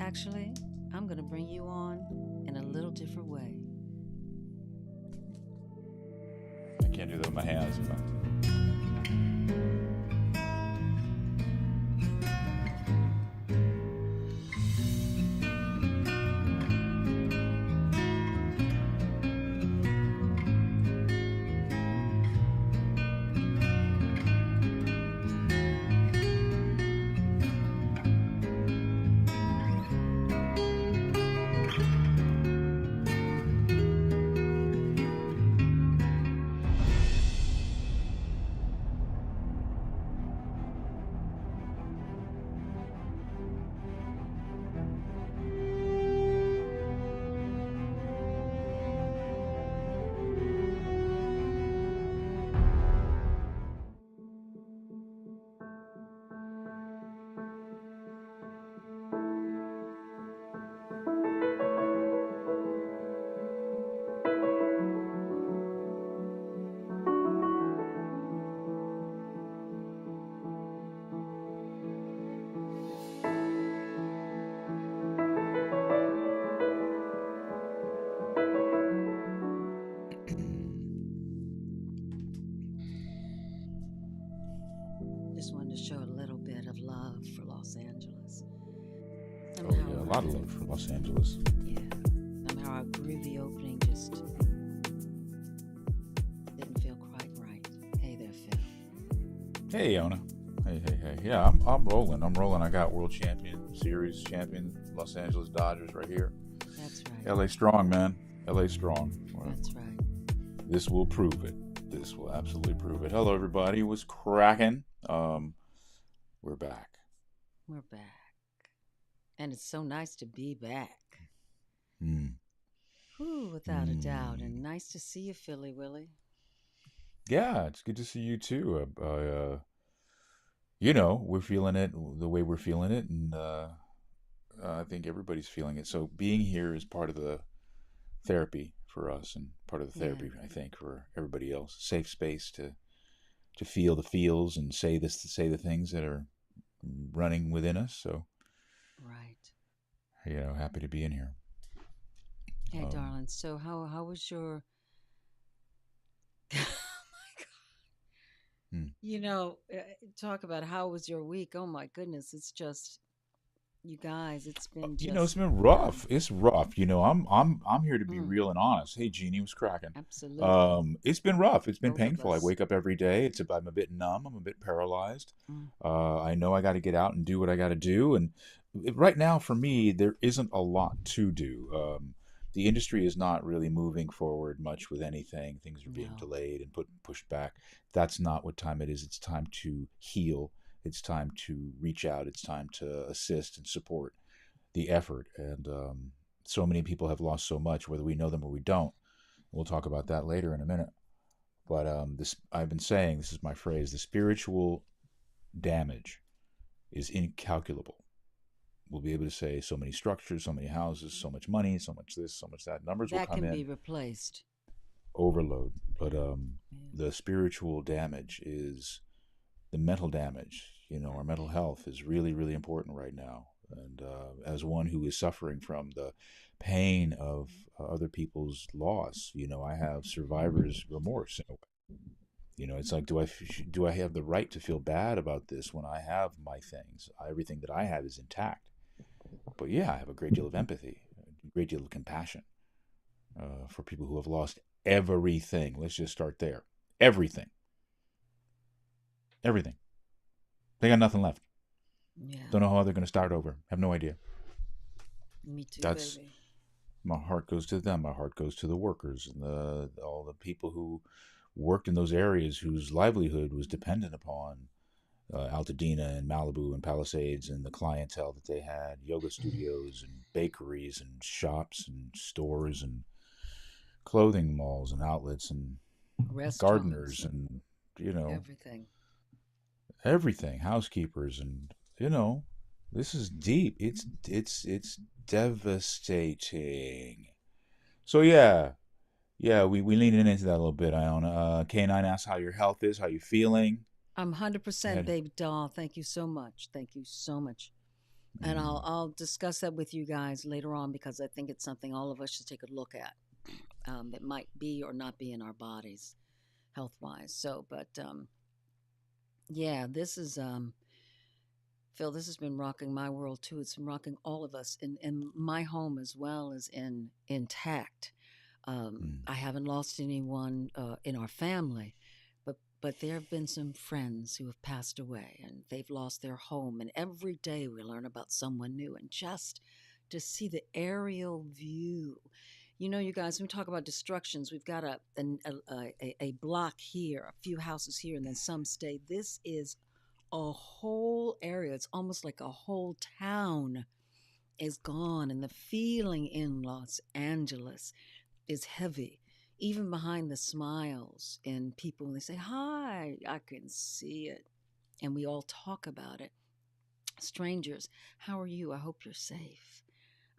Actually, I'm going to bring you on in a little different way. I can't do that with my hands. Just wanted to show a little bit of love for Los Angeles. Oh yeah, a lot of love for Los Angeles. Yeah. Somehow our groovy opening just didn't feel quite right. Hey there, Phil. Hey, Yona. Hey. Yeah, I'm rolling. I got World Champion, Series Champion, Los Angeles Dodgers right here. That's right. LA strong, man. LA strong. Well, That's right. this will prove it. This will absolutely prove it. Hello, everybody. What's cracking? We're back. We're back. And it's so nice to be back. Without a doubt. And nice to see you, Philly Willie. Yeah, it's good to see you too. We're feeling it the way we're feeling it, and I think everybody's feeling it. So being here is part of the therapy for us, and part of the therapy, I think, for everybody else. Safe space to feel the feels and say the things that are running within us. So, right. Happy to be in here. Hey, darling. So how was your? Oh my God. Talk about how was your week? Oh my goodness, it's just you guys. It's been just. It's been rough. It's rough. I'm here to be Mm, real and honest. Hey, Jeannie, was cracking. absolutely. It's been rough. It's been Both of painful. I us. wake up every day. I'm a bit numb. I'm a bit paralyzed. Mm, I know I got to get out and do what I got to do. And right now, for me, there isn't a lot to do. The industry is not really moving forward much with anything. Things are being no. delayed and pushed back. That's not what time it is. It's time to heal. It's time to reach out. It's time to assist and support the effort. And so many people have lost so much, whether we know them or we don't. We'll talk about that later in a minute. But this, I've been saying, this is my phrase: the spiritual damage is incalculable. We'll be able to say so many structures, so many houses, so much money, so much this, so much that. Numbers will That come can be in, replaced. overload. But Yeah. the spiritual damage is the mental damage. Our mental health is really, really important right now. And as one who is suffering from the pain of other people's loss, I have survivor's remorse in a way. It's like, do I have the right to feel bad about this when I have my things? Everything that I have is intact. But yeah, I have a great deal of empathy, a great deal of compassion for people who have lost everything. Let's just start there. Everything. Everything. They got nothing left. Yeah. Don't know how they're going to start over. Have no idea. Me too, That's baby. My heart goes to them. My heart goes to the workers and all the people who worked in those areas whose livelihood was dependent upon Altadena and Malibu and Palisades and the clientele that they had, yoga studios and bakeries and shops and stores and clothing malls and outlets and gardeners Restaurants and and everything. everything, housekeepers and this is deep. It's devastating. So yeah, we leaning into that a little bit, Iona. K9 asks how your health is, how you feeling. I'm Go 100% ahead. baby doll. Thank you so much. Thank you so much. And I'll Mm, I'll discuss that with you guys later on because I think it's something all of us should take a look at. It might be or not be in our bodies, health wise. So, but yeah, this is Phil. This has been rocking my world too. It's been rocking all of us, in my home as well as in intact. mm, I haven't lost anyone in our family, but there have been some friends who have passed away and they've lost their home. And every day we learn about someone new, and just to see the aerial view. You know, you guys, when we talk about destructions, we've got a block here, a few houses here, and then some stay. This is a whole area. It's almost like a whole town is gone, and the feeling in Los Angeles is heavy. Even behind the smiles in people when they say, "Hi," I can see it. And we all talk about it. Strangers, how are you? I hope you're safe.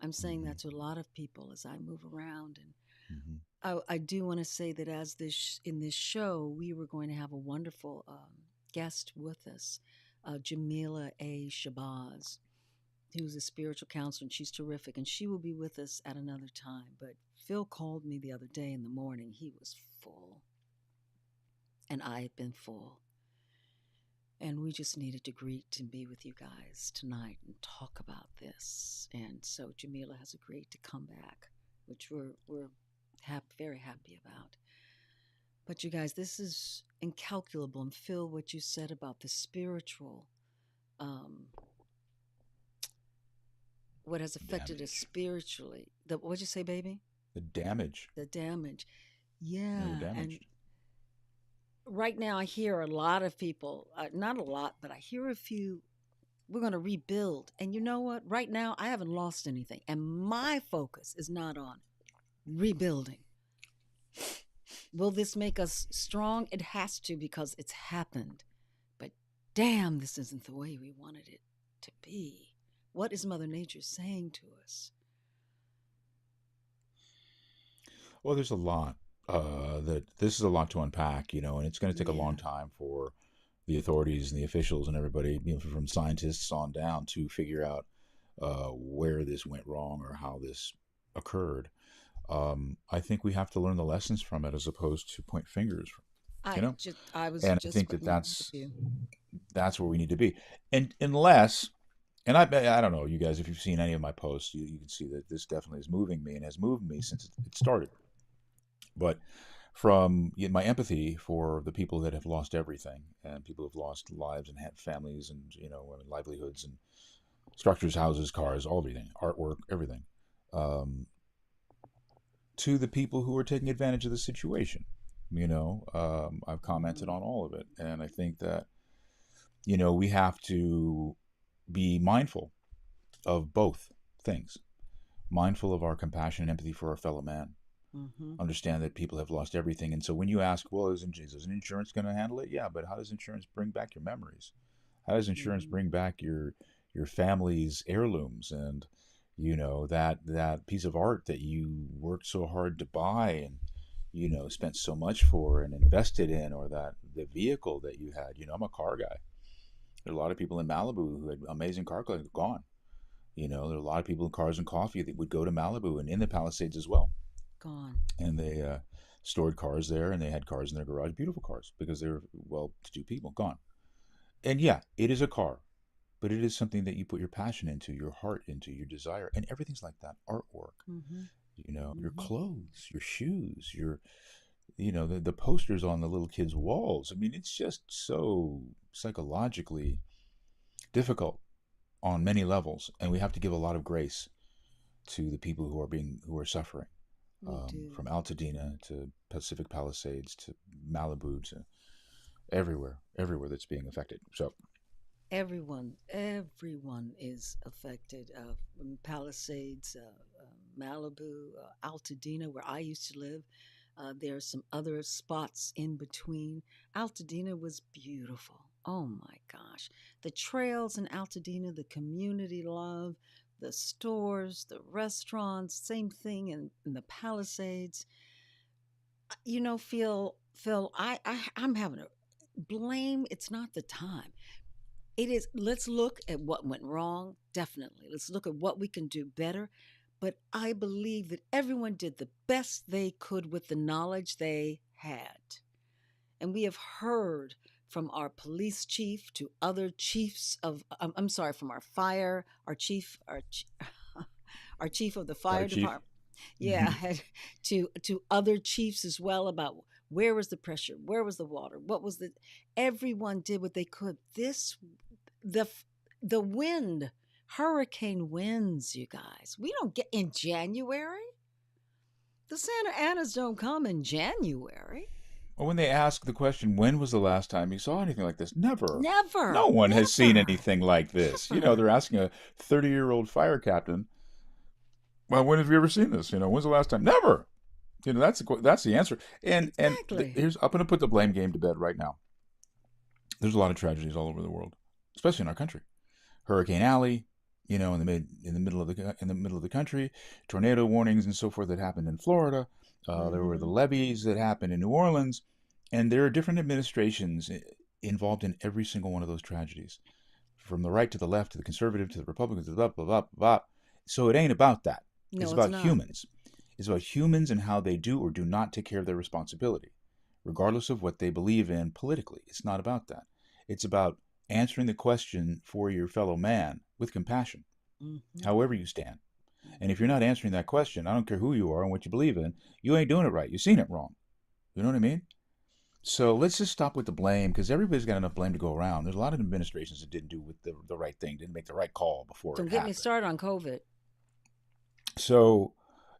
I'm saying mhm, that to a lot of people as I move around. And mhm. I do want to say that as in this show, we were going to have a wonderful guest with us, Jamila A. Shabazz, who's a spiritual counselor, and she's terrific. And she will be with us at another time. But Phil called me the other day in the morning. He was full, and I had been full. And we just needed to greet and be with you guys tonight and talk about this. And so Jamila has agreed to come back, which we're very happy about. But you guys, this is incalculable. And Phil, what you said about the spiritual, um, what has affected us Damage. spiritually. What'd you say, baby? The damage. The damage. Yeah, we're Yeah, and damaged. right now I hear a lot of people, not a lot, but I hear a few. We're going to rebuild, and you know what? Right now, I haven't lost anything, and my focus is not on rebuilding. Will this make us strong? It has to because it's happened. But damn, this isn't the way we wanted it to be. What is Mother Nature saying to us? Well, there's a lot that this is a lot to unpack, and it's going to take a long Yeah, time for the authorities and the officials and everybody, from scientists on down, to figure out where this went wrong or how this occurred. I think we have to learn the lessons from it as opposed to point fingers, you know. I was And I just think that putting with you. that's where we need to be. And unless, and I don't know, you guys, if you've seen any of my posts, you can see that this definitely is moving me and has moved me since it started. But from my empathy for the people that have lost everything, and people who've lost lives and had families and livelihoods and structures, houses, cars, all everything, artwork, everything, um, to the people who are taking advantage of the situation. I've commented Mm-hmm. on all of it, and I think that we have to be mindful of both things, mindful of our compassion and empathy for our fellow man, Mm-hmm. understand that people have lost everything. And so when you ask, well, is insurance going to handle it? Yeah, but how does insurance bring back your memories? How does insurance Mm-hmm. bring back your family's heirlooms and that piece of art that you worked so hard to buy and spent so much for and invested in, or that the vehicle that you had? I'm a car guy. There are a lot of people in Malibu who had amazing car collections gone. There are a lot of people in Cars and Coffee that would go to Malibu and in the Palisades as well, Gone. and they stored cars there, and they had cars in their garage, beautiful cars, because they were well-to-do people. Gone. And yeah, it is a car, but it is something that you put your passion into, your heart into, your desire, and everything's like that. Artwork, Mm-hmm. your Mm-hmm. clothes, your shoes, the posters on the little kids' walls. I mean, it's just so psychologically difficult on many levels, and we have to give a lot of grace to the people who are suffering, We do. from Altadena to Pacific Palisades to Malibu to everywhere that's being affected. So, Everyone is affected. From Palisades, Malibu, Altadena, where I used to live. There are some other spots in between. Altadena was beautiful. Oh my gosh. The trails in Altadena, the community love, the stores, the restaurants, same thing in the Palisades. You know, Phil, I'm having a blame. It's not the time. It is, let's look at what went wrong, definitely. Let's look at what we can do better. But I believe that everyone did the best they could with the knowledge they had. And we have heard from our police chief to other chiefs of, I'm sorry, from our fire, our chief of the Fire fire chief. department. Yeah, to other chiefs as well about where was the pressure, where was the water, what was the. Everyone did what they could. The the wind, hurricane winds, you guys. We don't get in January. The Santa Anas don't come in January. Well, when they ask the question, when was the last time you saw anything like this? Never. No Never, one has seen never, anything like this. never. They're asking a 30-year-old fire captain, well, when have you ever seen this? When's the last time? Never. That's the answer. And Exactly. here's I'm going to put the blame game to bed right now. There's a lot of tragedies all over the world, especially in our country. Hurricane Alley, in the middle of the country, tornado warnings and so forth that happened in Florida. There were the Mm-hmm. levees that happened in New Orleans, and there are different administrations involved in every single one of those tragedies, from the right to the left to the conservative to the Republican to the blah blah blah blah. So it ain't about that. It's No, it's about not. humans. It's about humans and how they do or do not take care of their responsibility, regardless of what they believe in politically. It's not about that. It's about answering the question for your fellow man with compassion, Mm-hmm. however you stand. And if Mm-hmm. you're not answering that question, I don't care who you are and what you believe in, you ain't doing it right. You've seen it wrong. You know what I mean? So let's just stop with the blame because everybody's got enough blame to go around. There's a lot of administrations that didn't do the right thing, didn't make the right call before Don't it get me happened. started on COVID. So,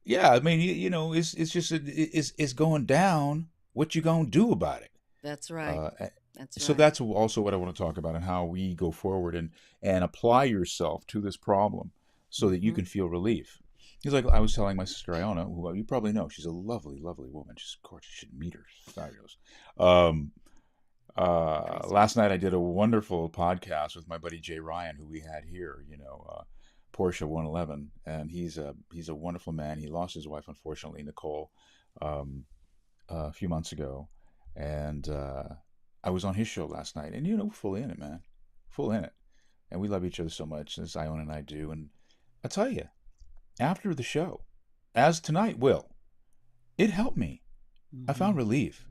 yeah, I mean, it's just it's going down. What you gonna do about it? That's right. Uh, That's so right. that's also what I want to talk about and how we go forward and apply yourself to this problem so that you Mm-hmm. can feel relief. Because like I was telling my sister Iona, who you probably know, she's a lovely, lovely woman. She's gorgeous. You should meet her. She's fabulous. Um, Crazy. last night I did a wonderful podcast with my buddy Jay Ryan, who we had here. Porsche 111, and he's a wonderful man. He lost his wife, unfortunately, Nicole, um, a few months ago, and I was on his show last night, and full in it, man, full in it, and we love each other so much, as Ione and I do. And I tell you, after the show, as tonight will, it helped me. I Mm-hmm. found relief.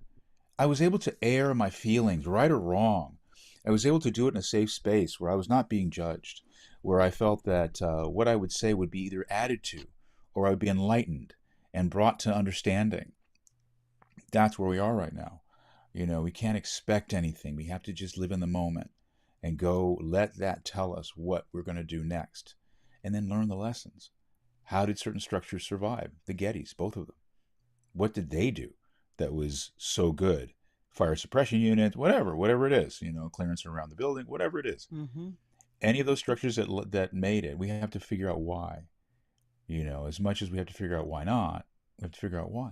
I was able to air my feelings, right or wrong. I was able to do it in a safe space where I was not being judged, where I felt that what I would say would be either added to or I would be enlightened and brought to understanding. That's where we are right now. We can't expect anything. We have to just live in the moment and go let that tell us what we're going to do next and then learn the lessons. How did certain structures survive? The Gettys, both of them. What did they do that was so good? Fire suppression unit, whatever it is, clearance around the building, whatever it is. Mm-hmm. Any of those structures that made it, we have to figure out why. As much as we have to figure out why not, we have to figure out why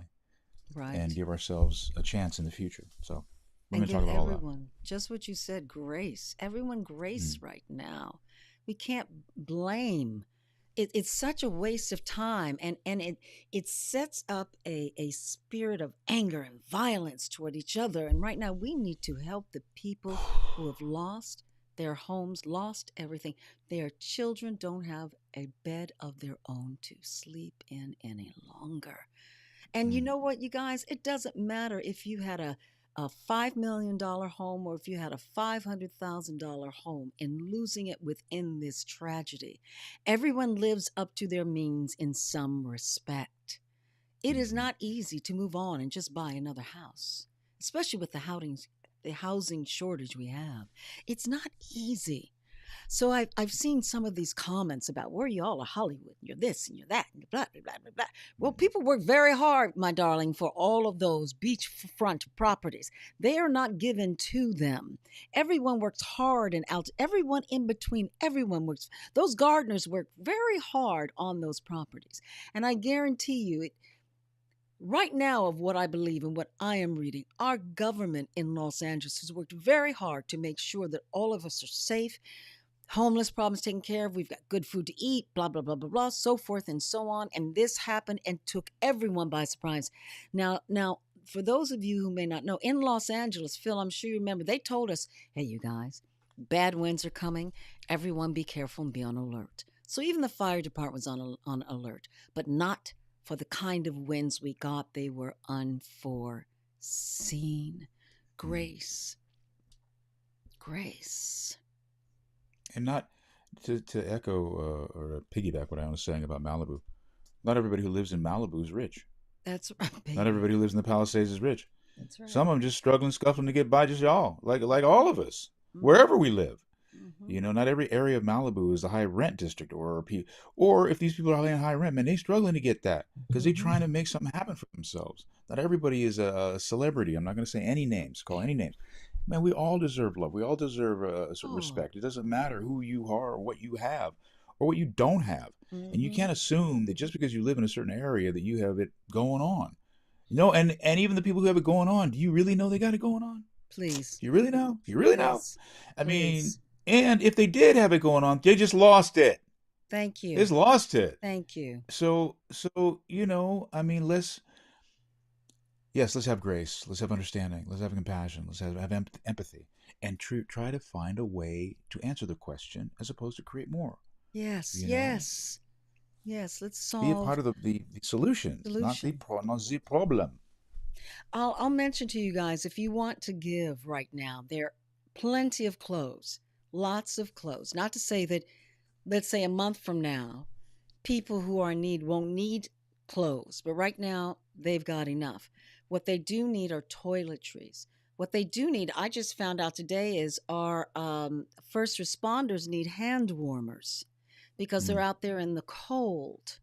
and Right. give ourselves a chance in the future. So we're And going to give talk about all that. everyone just what you said, grace. Everyone grace Mm. right now. We can't blame. It's such a waste of time, and it sets up a spirit of anger and violence toward each other. And right now, we need to help the people who have lost their homes, lost everything. Their children don't have a bed of their own to sleep in any longer. And you Mm. know what, you guys? It doesn't matter if you had a $5 million home or if you had a $500,000 home and losing it within this tragedy. Everyone lives up to their means in some respect. It is Mm-hmm. not easy to move on and just buy another house, especially with the housing shortage we have. It's not easy. So I've seen some of these comments about where you all are Hollywood, and you're this and you're that, and blah, blah, blah, blah, blah. Well, Mm-hmm. people work very hard, my darling, for all of those beachfront properties. They are not given to them. Everyone works hard and out. Everyone in between, everyone works. Those gardeners work very hard on those properties. And I guarantee you, right now, of what I believe and what I am reading, our government in Los Angeles has worked very hard to make sure that all of us are safe, homeless problems taken care of, we've got good food to eat, blah, blah, blah, blah, blah, so forth and so on. And this happened and took everyone by surprise. Now, for those of you who may not know, in Los Angeles, Phil, I'm sure you remember, they told us, hey, you guys, Bad winds are coming. Everyone be careful and be on alert. So even the fire department was on alert, but not for the kind of winds we got. They were unforeseen. Mm. Grace, grace. And not to echo or to piggyback what I was saying about Malibu. Not everybody who lives in Malibu is rich. That's right, Not baby. everybody who lives in the Palisades is rich. That's right. Some of them just struggling, scuffling to get by, just y'all, like all of us, Mm-hmm. wherever we live. Mm-hmm. You know, not every area of Malibu is a high rent district, or if these people are in high rent, man, they struggling to get that because they're Mm-hmm. trying to make something happen for themselves. Not everybody is a celebrity. I'm not going to say any names, call any names. Man, we all deserve love. We all deserve Oh. respect. It doesn't matter who you are or what you have or what you don't have. And you Mm-hmm. can't assume that just because you live in a certain area that you have it going on. And even the people who have it going on, do you really know they got it going on? Please, Do you really know? You really know? please, I mean, please. and if they did have it going on, they just lost it. Thank They you. just lost it. Thank you. So I mean, let's have grace, let's have understanding, let's have compassion, let's have empathy, and try to find a way to answer the question as opposed to create more. Yes, You know, yes, yes. Let's be a solve part of the solutions, solution. not the problem. I'll mention to you guys if you want to give right now, there are plenty of clothes, lots of clothes. Not to say that, let's say a month from now, people who are in need won't need clothes, but right now they've got enough. What they do need are toiletries. What they do need, I just found out today, is our first responders need hand warmers because they're Mm. out there in the cold.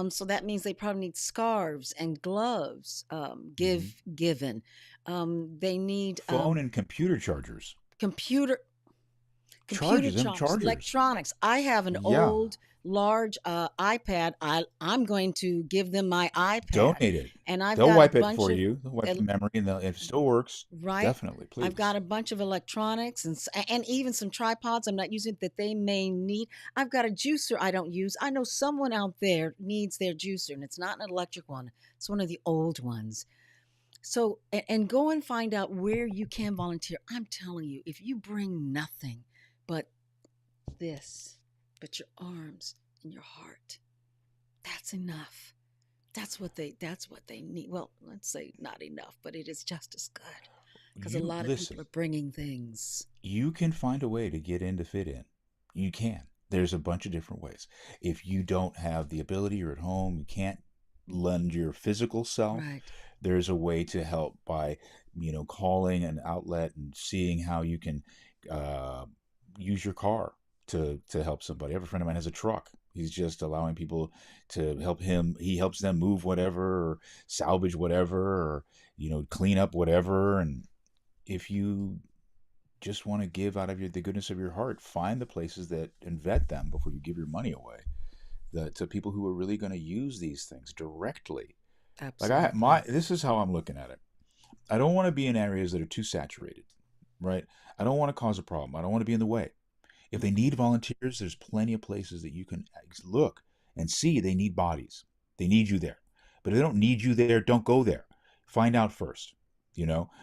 So that means they probably need scarves and gloves Hmm. given. They need Phone and computer chargers, computer computer chargers, them chargers, chargers. electronics. I have an Yeah, old large iPad. I'm going to give them my iPad, donate it. and I've They'll got a wipe it bunch for of you. They'll wipe the el- memory, and if it still works, right. definitely, I've please. got a bunch of electronics and even some tripods I'm not using that they may need. I've got a juicer I don't use. I know someone out there needs their juicer, and it's not an electric one. It's one of the old ones. So, and go and find out where you can volunteer. I'm telling you, if you bring nothing but this, but your arms and your heart, that's enough. That's what they need. Well, let's say not enough, but it is just as good because a You lot of people listen. are bringing things. You can find a way to get in to fit in. You can. There's a bunch of different ways. If you don't have the ability, you're at home, you can't lend your physical self, Right. there's a way to help by, calling an outlet and seeing how you can uh, use your car to help somebody. I have a friend of mine has a truck. He's just allowing people to help him. He helps them move whatever, or salvage whatever, or clean up whatever. And if you just want to give out of the goodness of your heart, find the places that and vet them before you give your money away. To people who are really going to use these things directly. Like Absolutely. this is how I'm looking at it. I don't want to be in areas that are too saturated, right? I don't want to cause a problem. I don't want to be in the way. If they need volunteers, there's plenty of places that you can look and see they need bodies. They need you there. But if they don't need you there, don't go there. Find out first.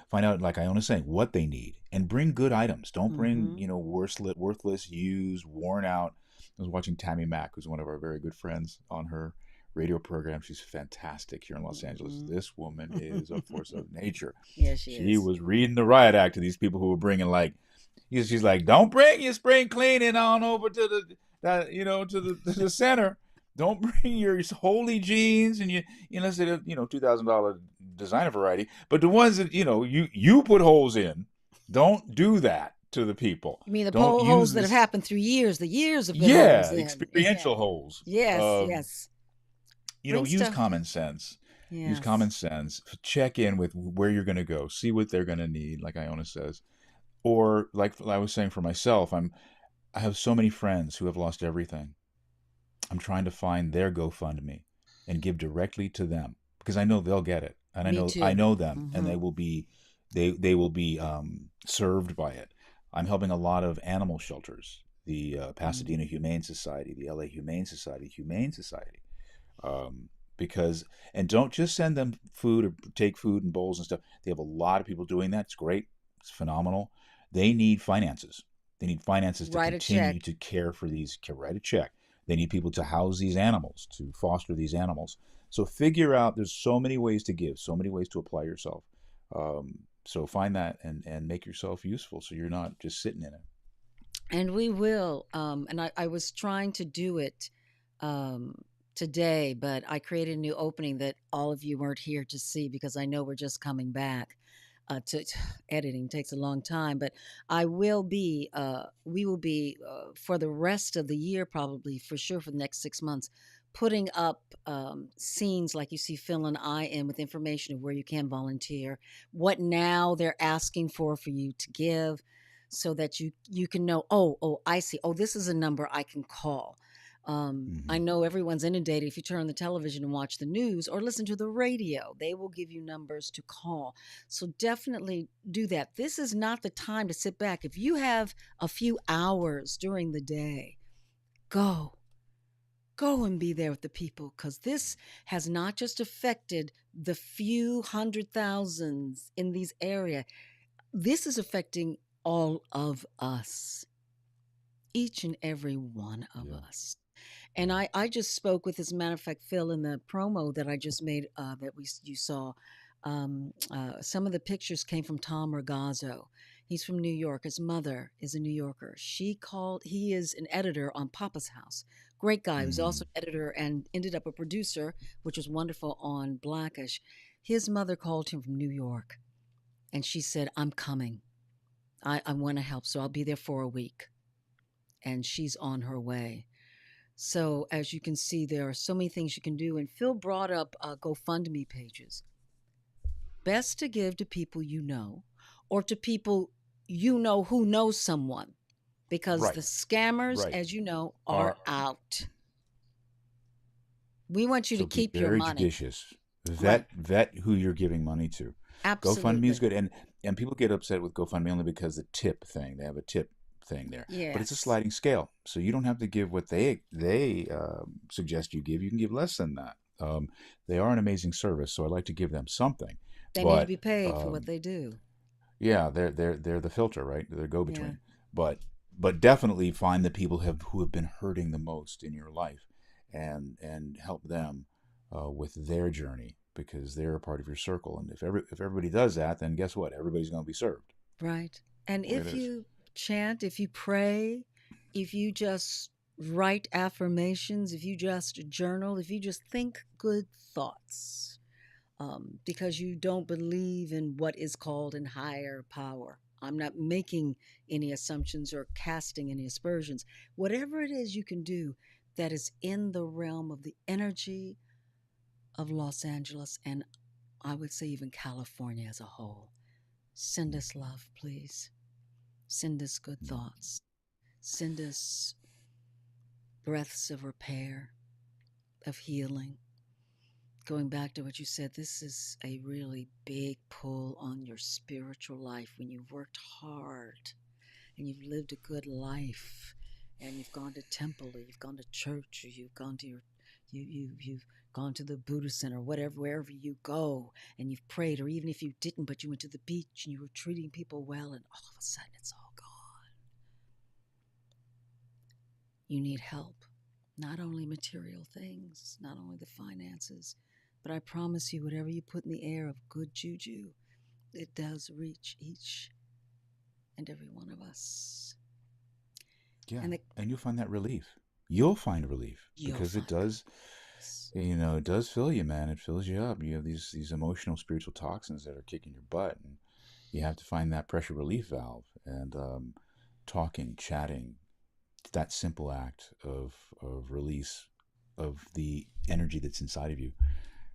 Find out, like Iona's saying, what they need and bring good items. Don't bring, Mm-hmm. worthless, used, worn out. I was watching Tammy Mack, who's one of our very good friends, on her radio program. She's fantastic here in Los Angeles. Mm-hmm. This woman is a force of nature. Yeah, she She is. was reading the riot act to these people who were bringing, like, she's like, don't bring your spring cleaning on over to the center. Don't bring your holy jeans and instead of $2,000 designer variety, but the ones that you put holes in. Don't do that to the people. You mean the Don't pole use holes that have this. happened through years? The years have been holes Yeah, in. Yeah. experiential holes. Yes. Yes. Bring Use stuff. common sense. Use Yes. common sense. Check in with where you're going to go. See what they're going to need, like Iona says. Or like I was saying for myself, I have so many friends who have lost everything. I'm trying to find their GoFundMe and give directly to them because I know they'll get it, and I Me know I too. know them, and Mm-hmm. they will be served by it. I'm helping a lot of animal shelters, the Pasadena Mm-hmm. Humane Society, the LA Humane Society, because and don't just send them food or take food and bowls and stuff. They have a lot of people doing that. It's great. It's phenomenal. They need finances. They need finances to Write a continue check. to care for these, to write a check. They need people to house these animals, to foster these animals. So figure out, there's so many ways to give, so many ways to apply yourself. So find that and make yourself useful so you're not just sitting in it. And we will. And I was trying to do it um, today, but I created a new opening that all of you weren't here to see because I know we're just coming back. Editing takes a long time, but I will be. We will be for the rest of the year, probably for sure for the next 6 months, putting up scenes like you see Phil and I in with information of where you can volunteer, what now they're asking for you to give so that you can know, oh, I see, oh, this is a number I can call. I Mm-hmm. know everyone's inundated. If you turn on the television and watch the news or listen to the radio, they will give you numbers to call. So definitely do that. This is not the time to sit back. If you have a few hours during the day, go go and be there with the people, because this has not just affected the few hundred thousands in these areas. This is affecting all of us, each and every one of Yeah. us. And Yeah. I just spoke with, as a matter of fact, Phil, in the promo that I just made, that you saw. Some of the pictures came from Tom Ragazzo. He's from New York. His mother is a New Yorker. He is an editor on Papa's House. Great guy. He was Mm-hmm. also an editor and ended up a producer, which was wonderful, on Blackish. His mother called him from New York and she said, I'm coming. I want to help. So I'll be there for a week. And she's on her way. So, as you can see, there are so many things you can do. And Phil brought up GoFundMe pages. Best to give to people you know, or to people you know who knows someone, because Right. the scammers, Right. as you know, are Are out. We want you to So be keep your very money. judicious. Right. Vet who you're giving money to. GoFundMe is Absolutely. good, and people get upset with GoFundMe only because the tip thing. They have a tip thing there, but it's a Yes. sliding scale. So you don't have to give what they suggest you give. You can give less than that. They are an amazing service, so I like to give them something. They need to But be paid for what um, they do. yeah, they're the filter, right? They're the go Yeah. between. But definitely find the people who have been hurting the most in your life, and help them with their journey, because they're a part of your circle. And if everybody does that, then guess what? Everybody's going to be served. Right. And The way it if is. you chant, if you pray, if you just write affirmations, if you just journal, if you just think good thoughts, because you don't believe in what is called in higher power. I'm not making any assumptions or casting any aspersions. Whatever it is you can do that is in the realm of the energy of Los Angeles, and I would say even California as a whole, send us love, please. Send us good Yeah. thoughts. Send us breaths of repair, of healing. Going back to what you said, this is a really big pull on your spiritual life when you've worked hard and you've lived a good life and you've gone to temple, or you've gone to church, or you've gone to you've gone to the Buddha center, whatever, wherever you go, and you've prayed, or even if you didn't, but you went to the beach and you were treating people well, and all of a sudden it's all gone. You need help. Not only material things, not only the finances, but I promise you, whatever you put in the air of good juju, it does reach each and every one of us. Yeah, And and you'll find that relief. You'll find relief you'll because it find does. release. It does fill you, man. It fills you up. You have these emotional, spiritual toxins that are kicking your butt, and you have to find that pressure relief valve. And talking, chatting, that simple act of release of the energy that's inside of you.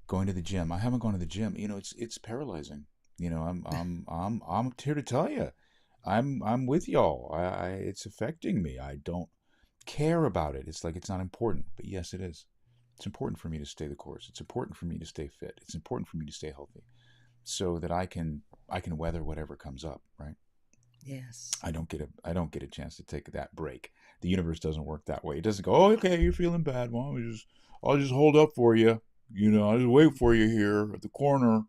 Going to the gym. I haven't gone to the gym. It's paralyzing. I'm here to tell you, I'm with y'all. It's affecting me. I don't care about it. It's like it's not important, but yes, it is. It's important for me to stay the course. It's important for me to stay fit. It's important for me to stay healthy, so that I can weather whatever comes up. Right. Yes. I don't get a chance to take that break. The universe doesn't work that way. It doesn't go, oh, okay, you're feeling bad. Well, I'll just hold up for you. I'll just wait for you here at the corner.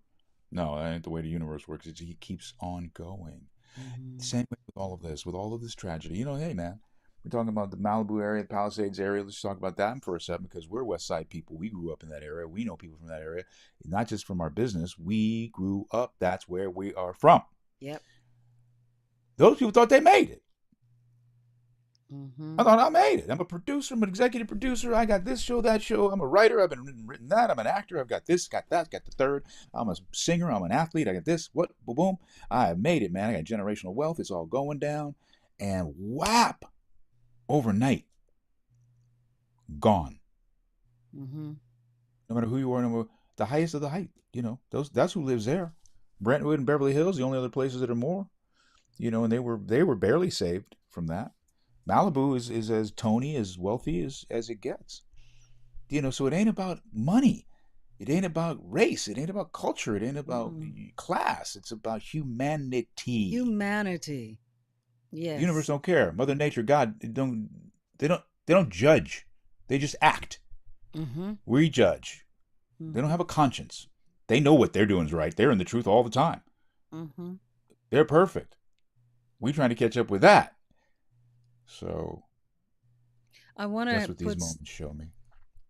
No, that ain't the way the universe works. It keeps on going. Mm-hmm. Same way with all of this, with all of this tragedy. Hey, man, we're talking about the Malibu area, the Palisades area. Let's talk about that for a second because we're West Side people. We grew up in that area. We know people from that area, not just from our business. We grew up. That's where we are from. Yep. Those people thought they made it. Mm-hmm. I thought I made it. I'm a producer. I'm an executive producer. I got this show, that show. I'm a writer. I've been written that. I'm an actor. I've got this, got that, got the third. I'm a singer. I'm an athlete. I got this. What? Boom, boom. I have made it, man. I got generational wealth. It's all going down. And whap, overnight, gone. Mm-hmm. No matter who you are, no matter the highest of the height. That's who lives there. Brentwood and Beverly Hills, the only other places that are more. And they were barely saved from that. Malibu is as Tony, as wealthy as it gets. So it ain't about money. It ain't about race. It ain't about culture. It ain't about Mm-mm. class. It's about humanity. Humanity. The universe Yes. don't care. Mother Nature, God, they don't judge. They just act. Mm-hmm. We judge. They don't Mm-hmm. have a conscience. They know what they're doing is right. They're in the truth all the time. Mm-hmm. They're perfect. We trying to catch up with that. So I want that's to what these put. moments show me.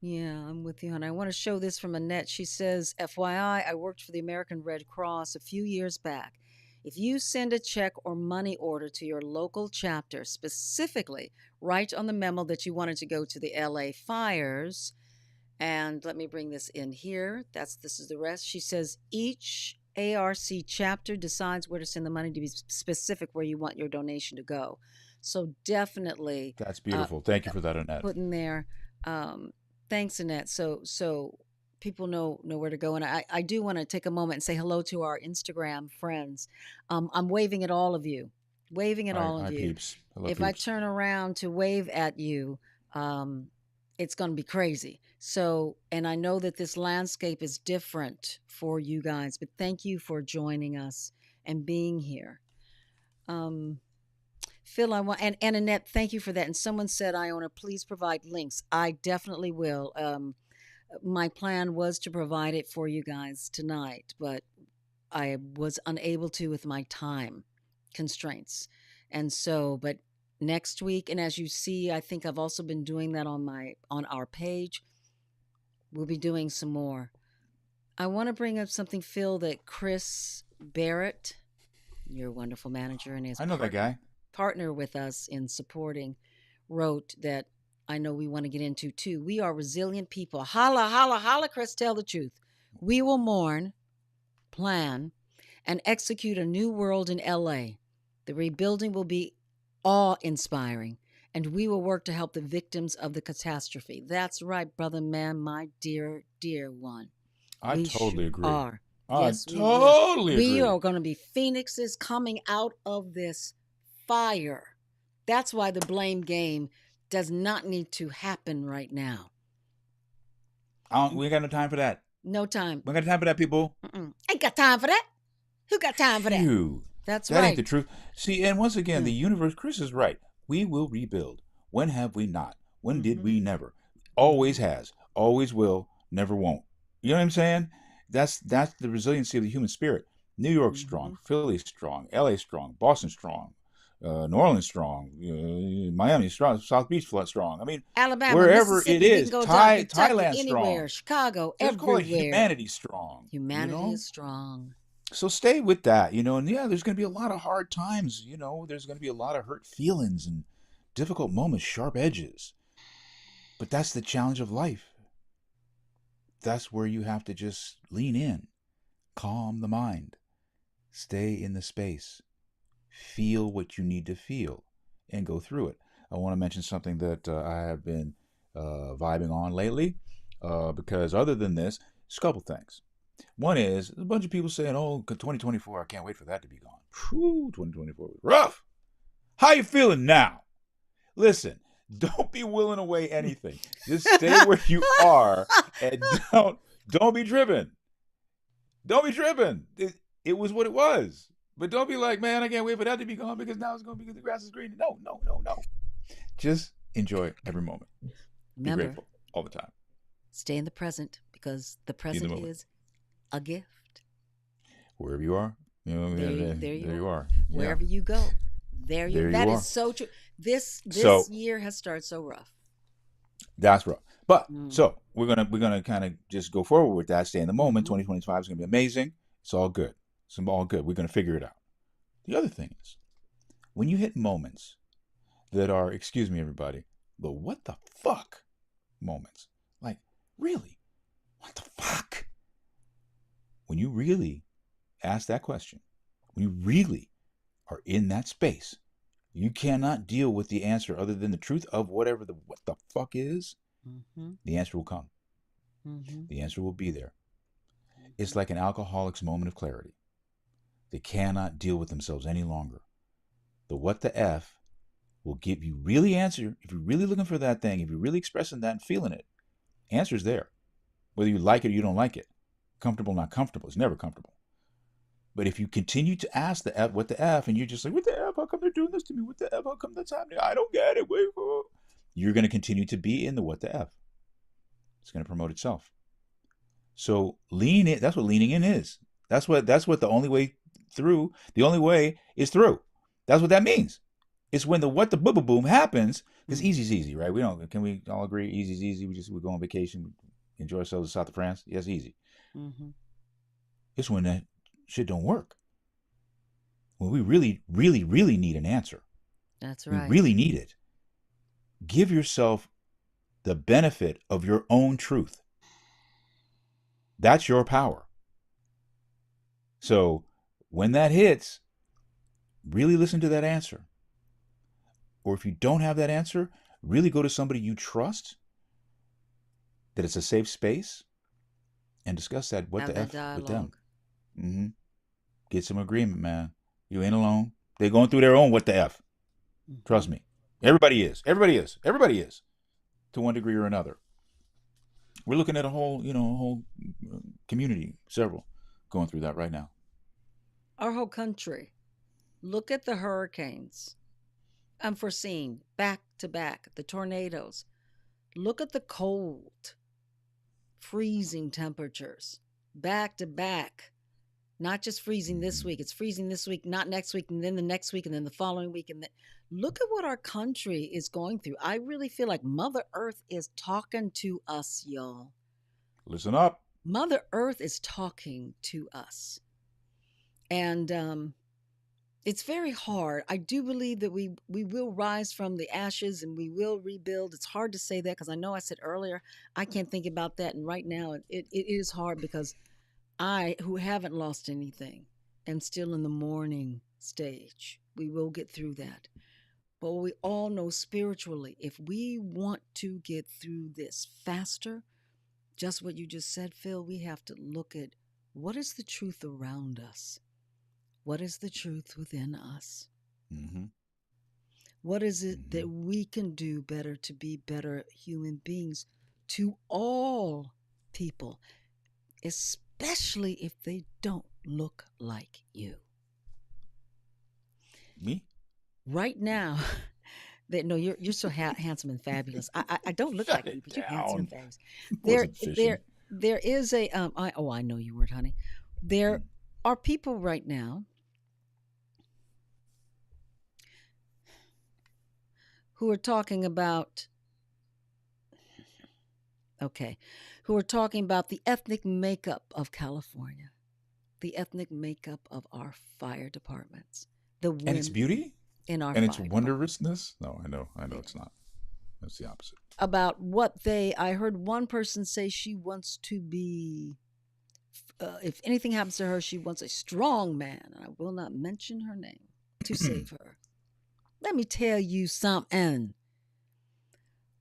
Yeah, I'm with you, hon. I want to show this from Annette. She says, FYI, I worked for the American Red Cross a few years back. If you send a check or money order to your local chapter, specifically write on the memo that you wanted to go to the LA fires. And let me bring this in here. This is the rest. She says each ARC chapter decides where to send the money to be specific where you want your donation to go. So definitely That's uh, beautiful. Thank you for that, Annette. put in there. Um, Thanks, Annette. So people know where to go. And I do want to take a moment and say hello to our Instagram friends. I'm waving at all of you. Waving at Hi, all of hi, you. peeps. Hello, If I peeps. turn around to wave at you, um, it's going to be crazy. So, and I know that this landscape is different for you guys, but thank you for joining us and being here. Um, Phil, I want and Annette, thank you for that. And someone said, Iona, please provide links. I definitely will. My plan was to provide it for you guys tonight, but I was unable to with my time constraints. And so, but next week, and as you see, I think I've also been doing that on our page. We'll be doing some more. I want to bring up something, Phil, that Chris Barrett, your wonderful manager and his I know that guy. partner with us in supporting, wrote that I know we want to get into too. We are resilient people. Holla, holla, holla, Chris, tell the truth. We will mourn, plan, and execute a new world in LA. The rebuilding will be awe inspiring, and we will work to help the victims of the catastrophe. That's right, brother man, my dear, dear one. I We totally sure agree. are. I Yes, we will. totally We agree. are going to be phoenixes coming out of this fire. That's why the blame game does not need to happen right now. We ain't got no time for that. No time. We ain't got time for that, people. Ain't got time for that. Who got time for that? Phew. That's That ain't the right. truth. See, and once again, Yeah. the universe, Chris is right. We will rebuild. When have we not? When did Mm-hmm. we never? Mm-hmm. Always has. Always will. Never won't. You know what I'm saying? That's the resiliency of the human spirit. New York's Mm-hmm. strong. Philly's strong. LA strong. Boston strong. New Orleans strong. Miami strong. South Beach strong. I mean, Alabama, wherever it Mississippi, we can is, go down Kentucky, Thailand anywhere, strong. Chicago, Just call it everywhere. humanity strong. Humanity is strong. So stay with that, and yeah, there's going to be a lot of hard times, there's going to be a lot of hurt feelings and difficult moments, sharp edges. But that's the challenge of life. That's where you have to just lean in, calm the mind, stay in the space, feel what you need to feel, and go through it. I want to mention something that I have been vibing on lately, because other than this, just a couple things. One is there's a bunch of people saying, "Oh, 2024, I can't wait for that to be gone." Whew, 2024 was rough. How you feeling now? Listen, don't be willing away anything. Just stay where you are and don't be driven. Don't be driven. It was what it was. But don't be like, man, I can't wait for that to be gone because now it's going to be the grass is green. No, no, no, no. Just enjoy every moment. Be Remember, grateful all the time. stay in the present because the Be in the present moment. is a gift. Wherever you are, You know, There you there you are. are. Yeah, Wherever you go, there you. there you That is are. so true. This So year has started so rough. that's rough. But Mm. so we're gonna kind of just go forward with that. Stay in the moment. Mm-hmm. 2025 is gonna be amazing. It's all good. It's all good. We're gonna figure it out. The other thing is when you hit moments that are, excuse me, everybody, the what the fuck moments. Like, really, what the fuck? When you really ask that question, when you really are in that space, you cannot deal with the answer other than the truth of whatever the what the fuck is, Mm-hmm. the answer will come. Mm-hmm. The answer will be there. It's Mm-hmm. like an alcoholic's moment of clarity. They cannot deal with themselves any longer. The what the F will give you really answer. If you're really looking for that thing, if you're really expressing that and feeling it, answer's there. Whether you like it or you don't like it. Comfortable, not comfortable. It's never comfortable. But if you continue to ask the F, what the F, and you're just like, what the F? How come they're doing this to me? What the F? How come that's happening? I don't get it. Wait, you're going to continue to be in the what the F. It's going to promote itself. So lean in. That's what leaning in is. That's what the only way through. The only way is through. That's what that means. It's when the what the boom boom happens. Because Mm-hmm. easy's easy, right? We don't. Can we all agree? Easy's easy. We go on vacation, enjoy ourselves in south of France. Yes, easy. Mm-hmm. It's when that shit don't work. When we really, really, really need an answer. That's We right. really need it. Give yourself the benefit of your own truth. That's your power. So when that hits, really listen to that answer. Or if you don't have that answer, really go to somebody you trust, that it's a safe space, and discuss that what Have the that F with them. dialogue. Mm-hmm. Get some agreement, man. You ain't alone. They're going through their own what the F. Mm-hmm. Trust me. Everybody is. Everybody is. Everybody is. To one degree or another. We're looking at a whole community, several, going through that right now. Our whole country. Look at the hurricanes. Unforeseen, back to back, the tornadoes. Look at the cold, freezing temperatures, back to back. Not just freezing this Mm-hmm. week, it's freezing this week, not next week, and then the next week, and then the following week. And then look at what our country is going through. I really feel like Mother Earth is talking to us, y'all. Listen up. Mother Earth is talking to us. And it's very hard. I do believe that we will rise from the ashes and we will rebuild. It's hard to say that because I know I said earlier I can't think about that, and right now it is hard because I, who haven't lost anything, am still in the mourning stage. We will get through that, but we all know spiritually, if we want to get through this faster, just what you just said, Phil, we have to look at what is the truth around us. What is the truth within us? Mm-hmm. What is it Mm-hmm. that we can do better to be better human beings to all people, especially if they don't look like you? Me? Right now, that no, you're so handsome and fabulous. I don't look Shut like you, it but you're handsome and down. fabulous. There Wasn't fishing. there there is a I know you weren't, honey. There Mm. are people right now who are talking about okay, who are talking about the ethnic makeup of California, the ethnic makeup of our fire departments, the And its women beauty in our and its fire department. wondrousness. No, I know Yeah. it's not. That's the opposite. About what I heard one person say she wants to be, if anything happens to her, she wants a strong man, and I will not mention her name, to save her. Let me tell you something.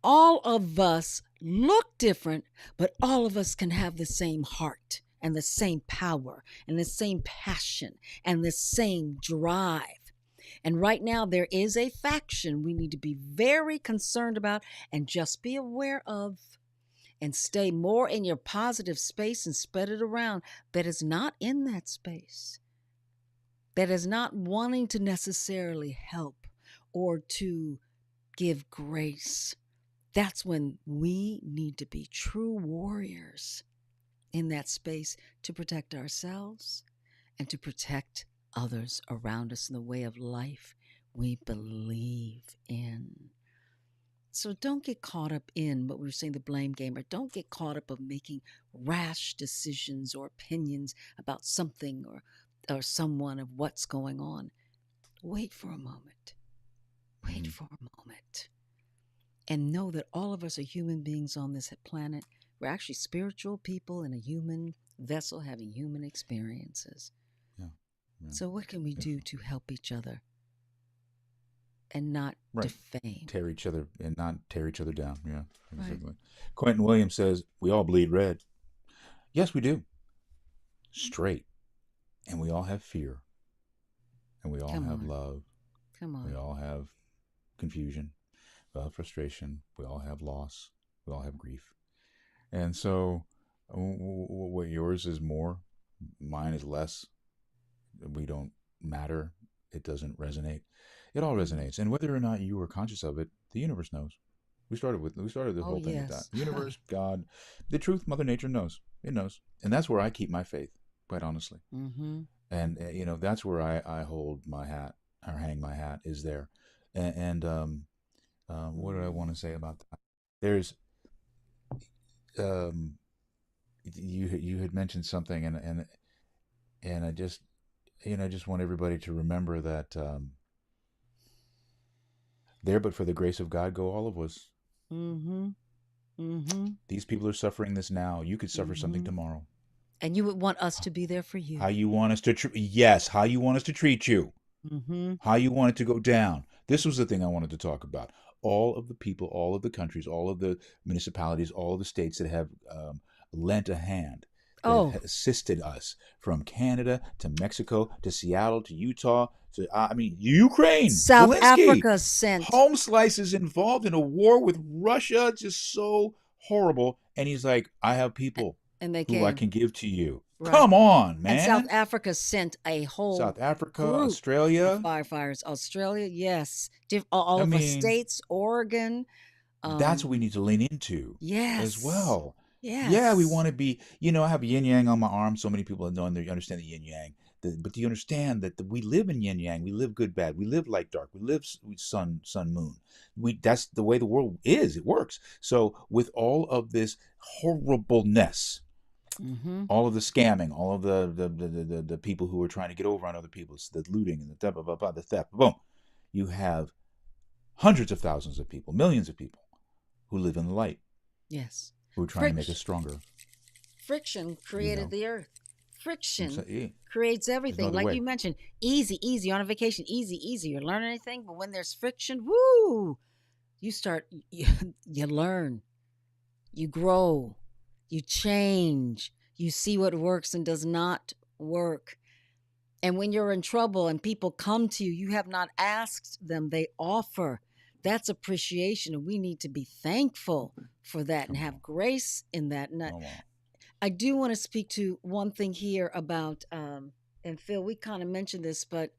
All of us look different, but all of us can have the same heart and the same power and the same passion and the same drive. And right now, there is a faction we need to be very concerned about and just be aware of, and stay more in your positive space and spread it around, that is not in that space, that is not wanting to necessarily help or to give grace. That's when we need to be true warriors in that space to protect ourselves and to protect others around us and the way of life we believe in. So don't get caught up in what we were saying, the blame game, or don't get caught up of making rash decisions or opinions about something or someone of what's going on. Wait for a moment. Wait Mhm. for a moment. And know that all of us are human beings on this planet. We're actually spiritual people in a human vessel having human experiences. Yeah. Yeah. So, what can we Yeah. do to help each other and not Right. defame? Tear each other and not tear each other down. Yeah, Right? exactly. Quentin Williams says, we all bleed red. Yes, we do. Straight. And we all have fear. And we all Come have on. love. Come We on. all have confusion. We all have frustration. We all have loss. We all have grief. And so, what yours is more, mine is less. We don't matter. It doesn't resonate. It all Mm. resonates. And whether or not you are conscious of it, the universe knows. We started this Oh, whole thing with that. yes. The universe, God, the truth, Mother Nature knows. It knows, and that's where I keep my faith, quite honestly. Mm-hmm. And that's where I hold my hat or hang my hat is there. And what did I Mm. want to say about that? There's um, you had mentioned something, and I just just want everybody to remember that there, but for the grace of God, go all of us. Mm-hmm. Mm-hmm. These people are suffering this now. You could suffer something Mm-hmm. tomorrow. And you would want us to be there for you. How you want us to yes, how you want us to treat you, Mm-hmm. how you want it to go down. This was the thing I wanted to talk about. All of the people, all of the countries, all of the municipalities, all of the states that have lent a hand, that Oh, have assisted us, from Canada to Mexico to Seattle to Utah to I mean Ukraine. South Zelensky, Africa sent, home slice is involved in a war with Russia, just so horrible. And he's like, I have people and they who I came. can give to you. Right. Come on, And South man. Africa sent a whole South Africa, group of Australia. firefighters. Australia, yes. All I of our mean, states, Oregon. that's what we Um, need to lean into as yes. well. Yeah, we Yes. want to be, I have yin yang on my arm. So many people know and they understand the yin yang. But do you understand that we live in yin yang? We live good, bad. We live light, dark. We live sun, moon. That's the way the world is. It works. So with all of this horribleness, Mm-hmm. all of the scamming, all of the people who are trying to get over on other people, the looting and the theft, boom, you have hundreds of thousands of people, millions of people who live in the light, Yes. who are trying to make us Friction. stronger. Friction You created know, the earth. Friction yeah, creates there's no everything. other Like way. you mentioned, easy, easy on a vacation, easy, easy. You're learning anything, but when there's friction, woo, you start, you learn, you grow, you change, you see what works and does not work. And when you're in trouble and people come to you, you have not asked them, they offer. That's appreciation. And we need to be thankful for that and Come on, have grace in that. And come on. I do want to speak to one thing here about, and Phil, we kind of mentioned this, but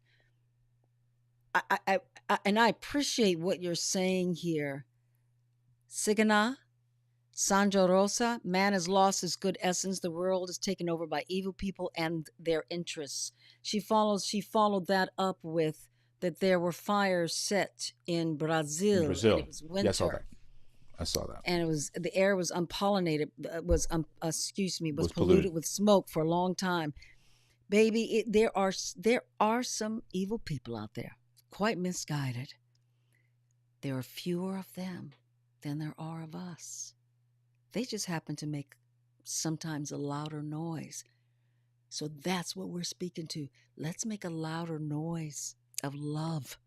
and I appreciate what you're saying here. Sigana, Sanjo Rosa, man has lost his good essence. The world is taken over by evil people and their interests. She followed that up with that there were fires set in In Brazil and it Brazil, was yeah, I saw that. winter I saw that. and it was the air was unpollinated excuse me, was Was polluted. polluted with smoke for a long time. Baby, there are some evil people out there, quite misguided. There are fewer of them than there are of us. They just happen to make sometimes a louder noise. So that's what we're speaking to. Let's make a louder noise of love,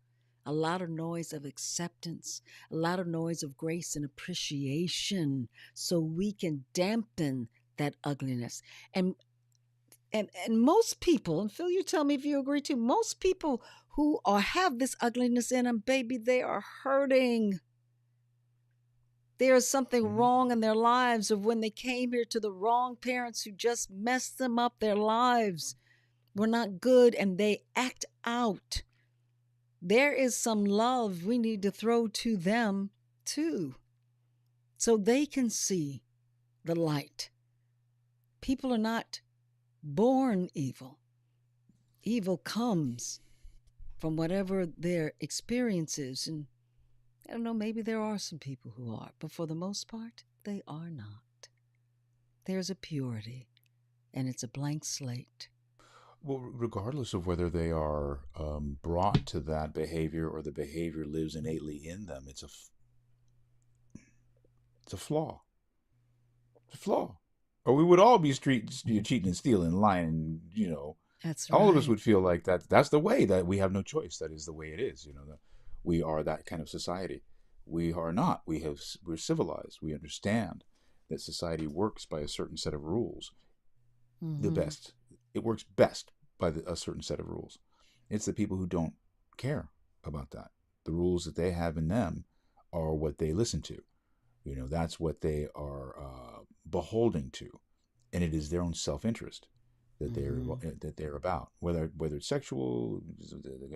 a louder noise of acceptance, a louder noise of grace and appreciation so we can dampen that ugliness. And and most people, and Phil, you tell me if you agree too, most people who have this ugliness in them, baby, they are hurting. There is something Mm-hmm. wrong in their lives of when they came here to the wrong parents who just messed them up. Their lives were not good and they act out. There is some love we need to throw to them too, so they can see the light. People are not born evil. Evil comes from whatever their experience is. And I don't know, maybe there are some people who are, but for the most part, they are not. There's a purity, and it's a blank slate. Well, regardless of whether they are brought to that behavior or the behavior lives innately in them, it's a flaw. It's a flaw. Or we would all be cheating and stealing, lying, and That's all of us right. would feel like that. That's the way that we have no choice. That is the way it is. We are that kind of society. We are not. We're civilized. We understand that society works by a certain set of rules. The Mm-hmm. best. It works best by a certain set of rules. It's the people who don't care about that. The rules that they have in them are what they listen to. That's what they are beholding to, and it is their own self-interest Mm-hmm. that they're about. Whether it's sexual,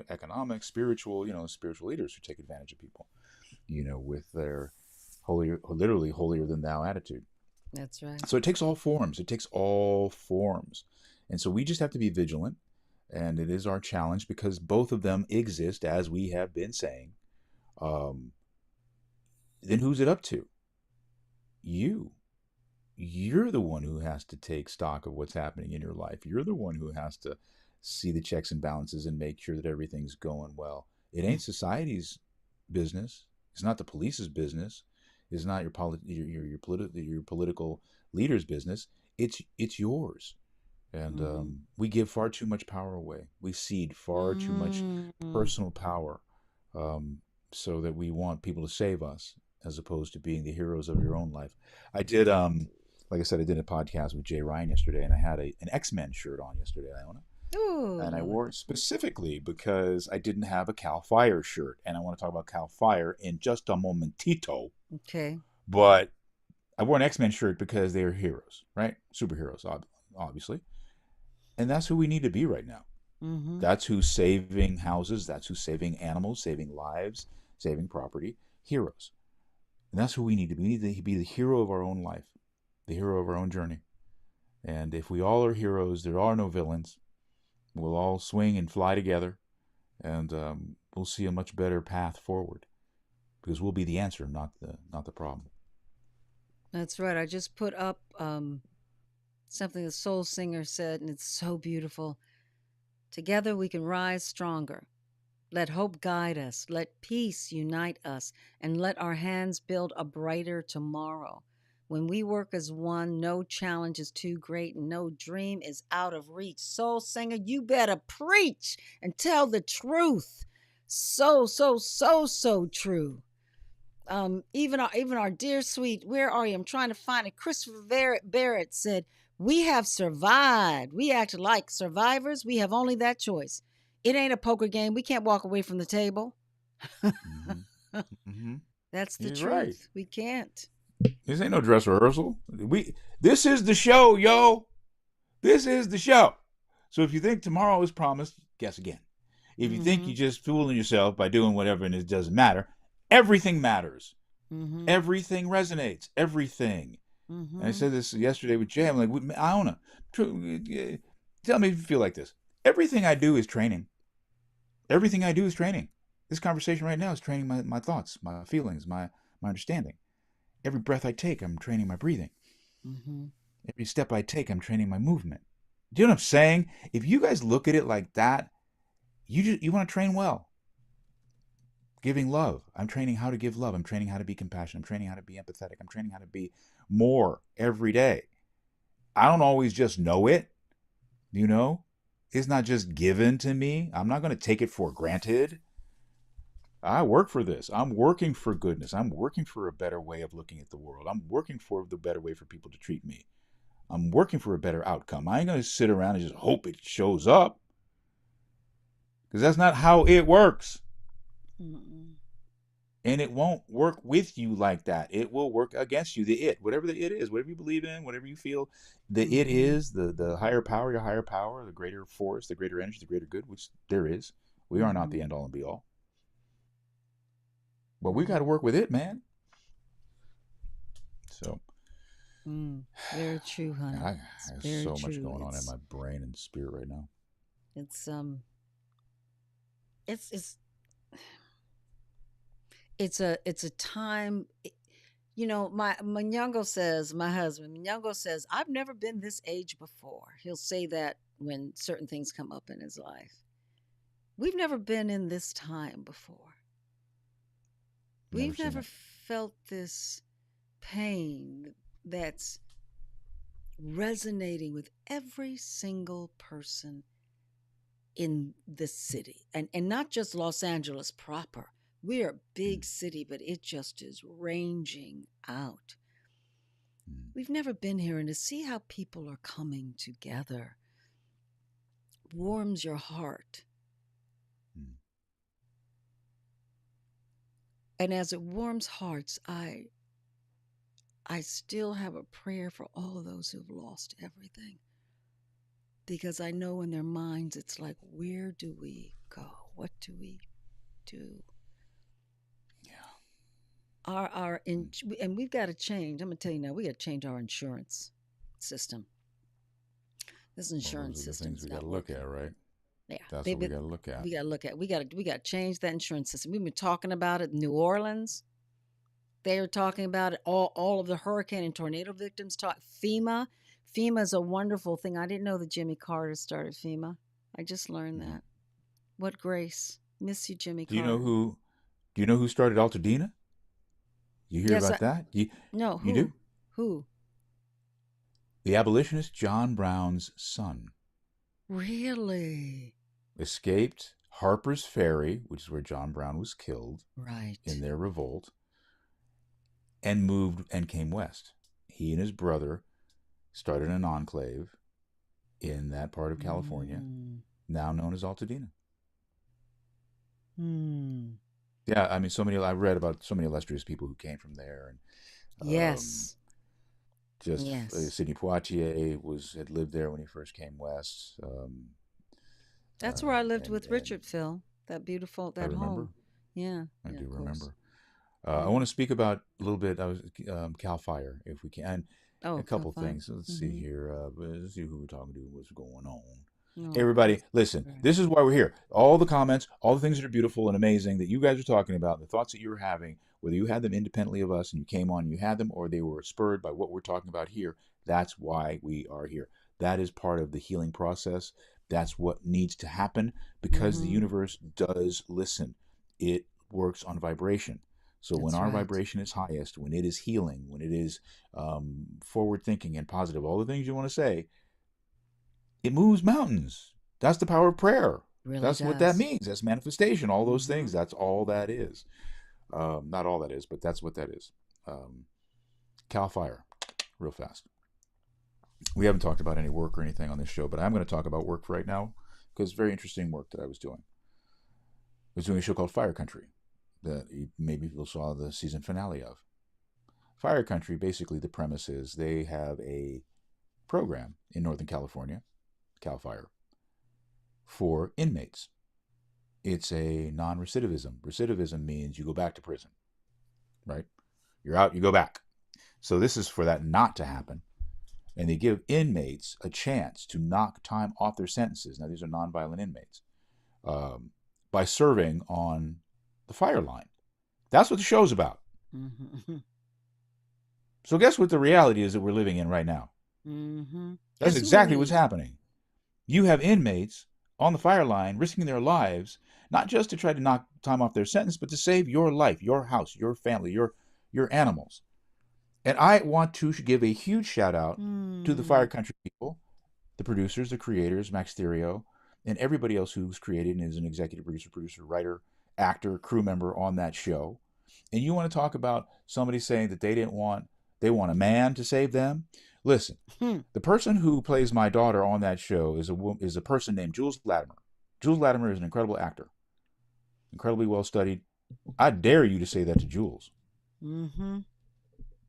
economic, spiritual, spiritual leaders who take advantage of people, with their holier, literally holier than thou attitude. That's right. So it takes all forms. It takes all forms. And so we just have to be vigilant. And it is our challenge because both of them exist, as we have been saying. Um, then who's it up to? You. You're the one who has to take stock of what's happening in your life. You're the one who has to see the checks and balances and make sure that everything's going well. It ain't society's business. It's not the police's business. It's not your political leader's business. It's yours. And Mm-hmm. we give far too much power away. We cede far too much Mm-hmm. personal power, um, so that we want people to save us as opposed to being the heroes of your own life. I did, like I said, I did a podcast with Jay Ryan yesterday, and I had an X-Men shirt on yesterday, Iona. Oh, And I Lord. wore it specifically because I didn't have a Cal Fire shirt. And I want to talk about Cal Fire in just a momentito. Okay. But I wore an X-Men shirt because they are heroes, right? Superheroes, obviously. And that's who we need to be right now. Mm-hmm. That's who's saving houses. That's who's saving animals, saving lives, saving property. Heroes. And that's who we need to be. We need to be the hero of our own life, the hero of our own journey. And if we all are heroes, there are no villains. We'll all swing and fly together, and we'll see a much better path forward because we'll be the answer, not the problem. That's right. I just put up something the soul singer said, and it's so beautiful. Together we can rise stronger. Let hope guide us. Let peace unite us. And let our hands build a brighter tomorrow. When we work as one, no challenge is too great and no dream is out of reach. Soul singer, you better preach and tell the truth. So, so, so, so true. Even our dear sweet, where are you? I'm trying to find it. Christopher Barrett said, "We have survived. We act like survivors. We have only that choice. It ain't a poker game. We can't walk away from the table." Mm-hmm. Mm-hmm. That's the He's right. truth. We can't. This ain't no dress rehearsal. This is the show, yo. This is the show. So if you think tomorrow is promised, guess again. If you think Mm-hmm. you're just fooling yourself by doing whatever and it doesn't matter, everything matters. Mm-hmm. Everything resonates. Everything. And I Mm-hmm. said this yesterday with Jay. I'm like, Iona, tell me if you feel like this. Everything I do is training. Everything I do is training. This conversation right now is training my thoughts, my feelings, my understanding. Every breath I take, I'm training my breathing. Mm-hmm. Every step I take, I'm training my movement. Do you know what I'm saying? If you guys look at it like that, you want to train well. Giving love. I'm training how to give love. I'm training how to be compassionate. I'm training how to be empathetic. I'm training how to be more every day. I don't always just know it, you know? It's not just given to me. I'm not going to take it for granted. I work for this. I'm working for goodness. I'm working for a better way of looking at the world. I'm working for the better way for people to treat me. I'm working for a better outcome. I ain't going to sit around and just hope it shows up because that's not how it works. Mm-mm. And it won't work with you like that. It will work against you. The it, whatever the it is, whatever you believe in, whatever you feel, the it Mm-hmm. is the higher power, your higher power, the greater force, the greater energy, the greater good, which there is. We are not Mm-hmm. the end all and be all, but we got Mm-hmm. to work with it, man. So Mm. Very true, honey. I It's have very so much true. going on in It's my brain and spirit right now. It's it's it's it's a time. You know, my Manyango says, my husband Manyango says, I've never been this age before. He'll say that when certain things come up in his life. We've never been in this time before. Never We've seen never it. felt this pain that's resonating with every single person in the city, and not just Los Angeles proper. We're a Mm, big city, but it just is ranging out. mm, We've never been here, and to see how people are coming together warms your heart. mm. And as it warms hearts, I still have a prayer for all of those who've lost everything, because I know in their minds it's like, where do we go? What do we do? Yeah. Our Mm. and we've got to change. I'm gonna tell you now, we got to change our insurance system. This Well, those insurance are the things system's we got not to look working. at, right? Yeah, That's they, what we they, got to look at. we got to look at. We got to change that insurance system. We've been talking about it. New Orleans, they are talking about it. All of the hurricane and tornado victims talk. FEMA is a wonderful thing. I didn't know that Jimmy Carter started FEMA. I just learned Hmm. that. What grace. Miss you, Jimmy Do you know Carter. who? Do you know who started Altadena? You hear Yes, about that? no, You do? who? The abolitionist John Brown's son Really? escaped Harper's Ferry, which is where John Brown was killed in Right. their revolt, and moved and came west. He and his brother started an enclave in that part of California, Mm. now known as Altadena. Hmm. Yeah, I mean, so many. I read about so many illustrious people who came from there, and Yes. just Yes. Sidney Poitier was had lived there when he first came west, That's where I lived and with Richard Phil. That beautiful I that remember, home. Yeah. I Yeah, do of course. remember. I Yeah. want to speak about a little bit. I was Cal Fire, if we can. A Oh, couple Cal-Fire. things. Let's see Mm-hmm. here. Let's see who we're talking to. What's going on? Oh, Everybody, that's listen. great. This is why we're here. All the comments, all the things that are beautiful and amazing that you guys are talking about, the thoughts that you were having, whether you had them independently of us and you came on and you had them, or they were spurred by what we're talking about here. That's why we are here. That is part of the healing process. That's what needs to happen because the Mm-hmm. universe does listen. It works on vibration. So when That's our right. vibration is highest, when it is healing, when it is forward thinking and positive, all the things you want to say, it moves mountains. That's the power of prayer. Really That's what that does. means. That's manifestation. All those Mm-hmm. things. That's all that is. Not all that is, but that's what that is. Um, Cal Fire, real fast. We haven't talked about any work or anything on this show, but I'm going to talk about work right now because it's very interesting work that I was doing. I was doing a show called Fire Country that you maybe people saw the season finale of. Fire Country, basically, the premise is they have a program in Northern California, Cal Fire, for inmates. It's a non recidivism. Recidivism means you go back to prison, right? You're out, you go back. So this is for that not to happen. And they give inmates a chance to knock time off their sentences. Now, these are nonviolent inmates um, by serving on the fire line. That's what the show's about. Mm-hmm. So, guess what the reality is that we're living in right now? Mm-hmm. That's Guess who we exactly what's need? happening. You have inmates on the fire line risking their lives, not just to try to knock time off their sentence, but to save your life, your house, your family, your animals. And I want to give a huge shout out to the Hmm. Fire Country people, the producers, the creators, Max Therio, and everybody else who's created and is an executive producer, writer, actor, crew member on that show. And you want to talk about somebody saying that they want a man to save them? Listen, Hmm. the person who plays my daughter on that show is a person named Jules Latimer. Jules Latimer is an incredible actor, incredibly well studied. I dare you to say that to Jules. Mm-hmm.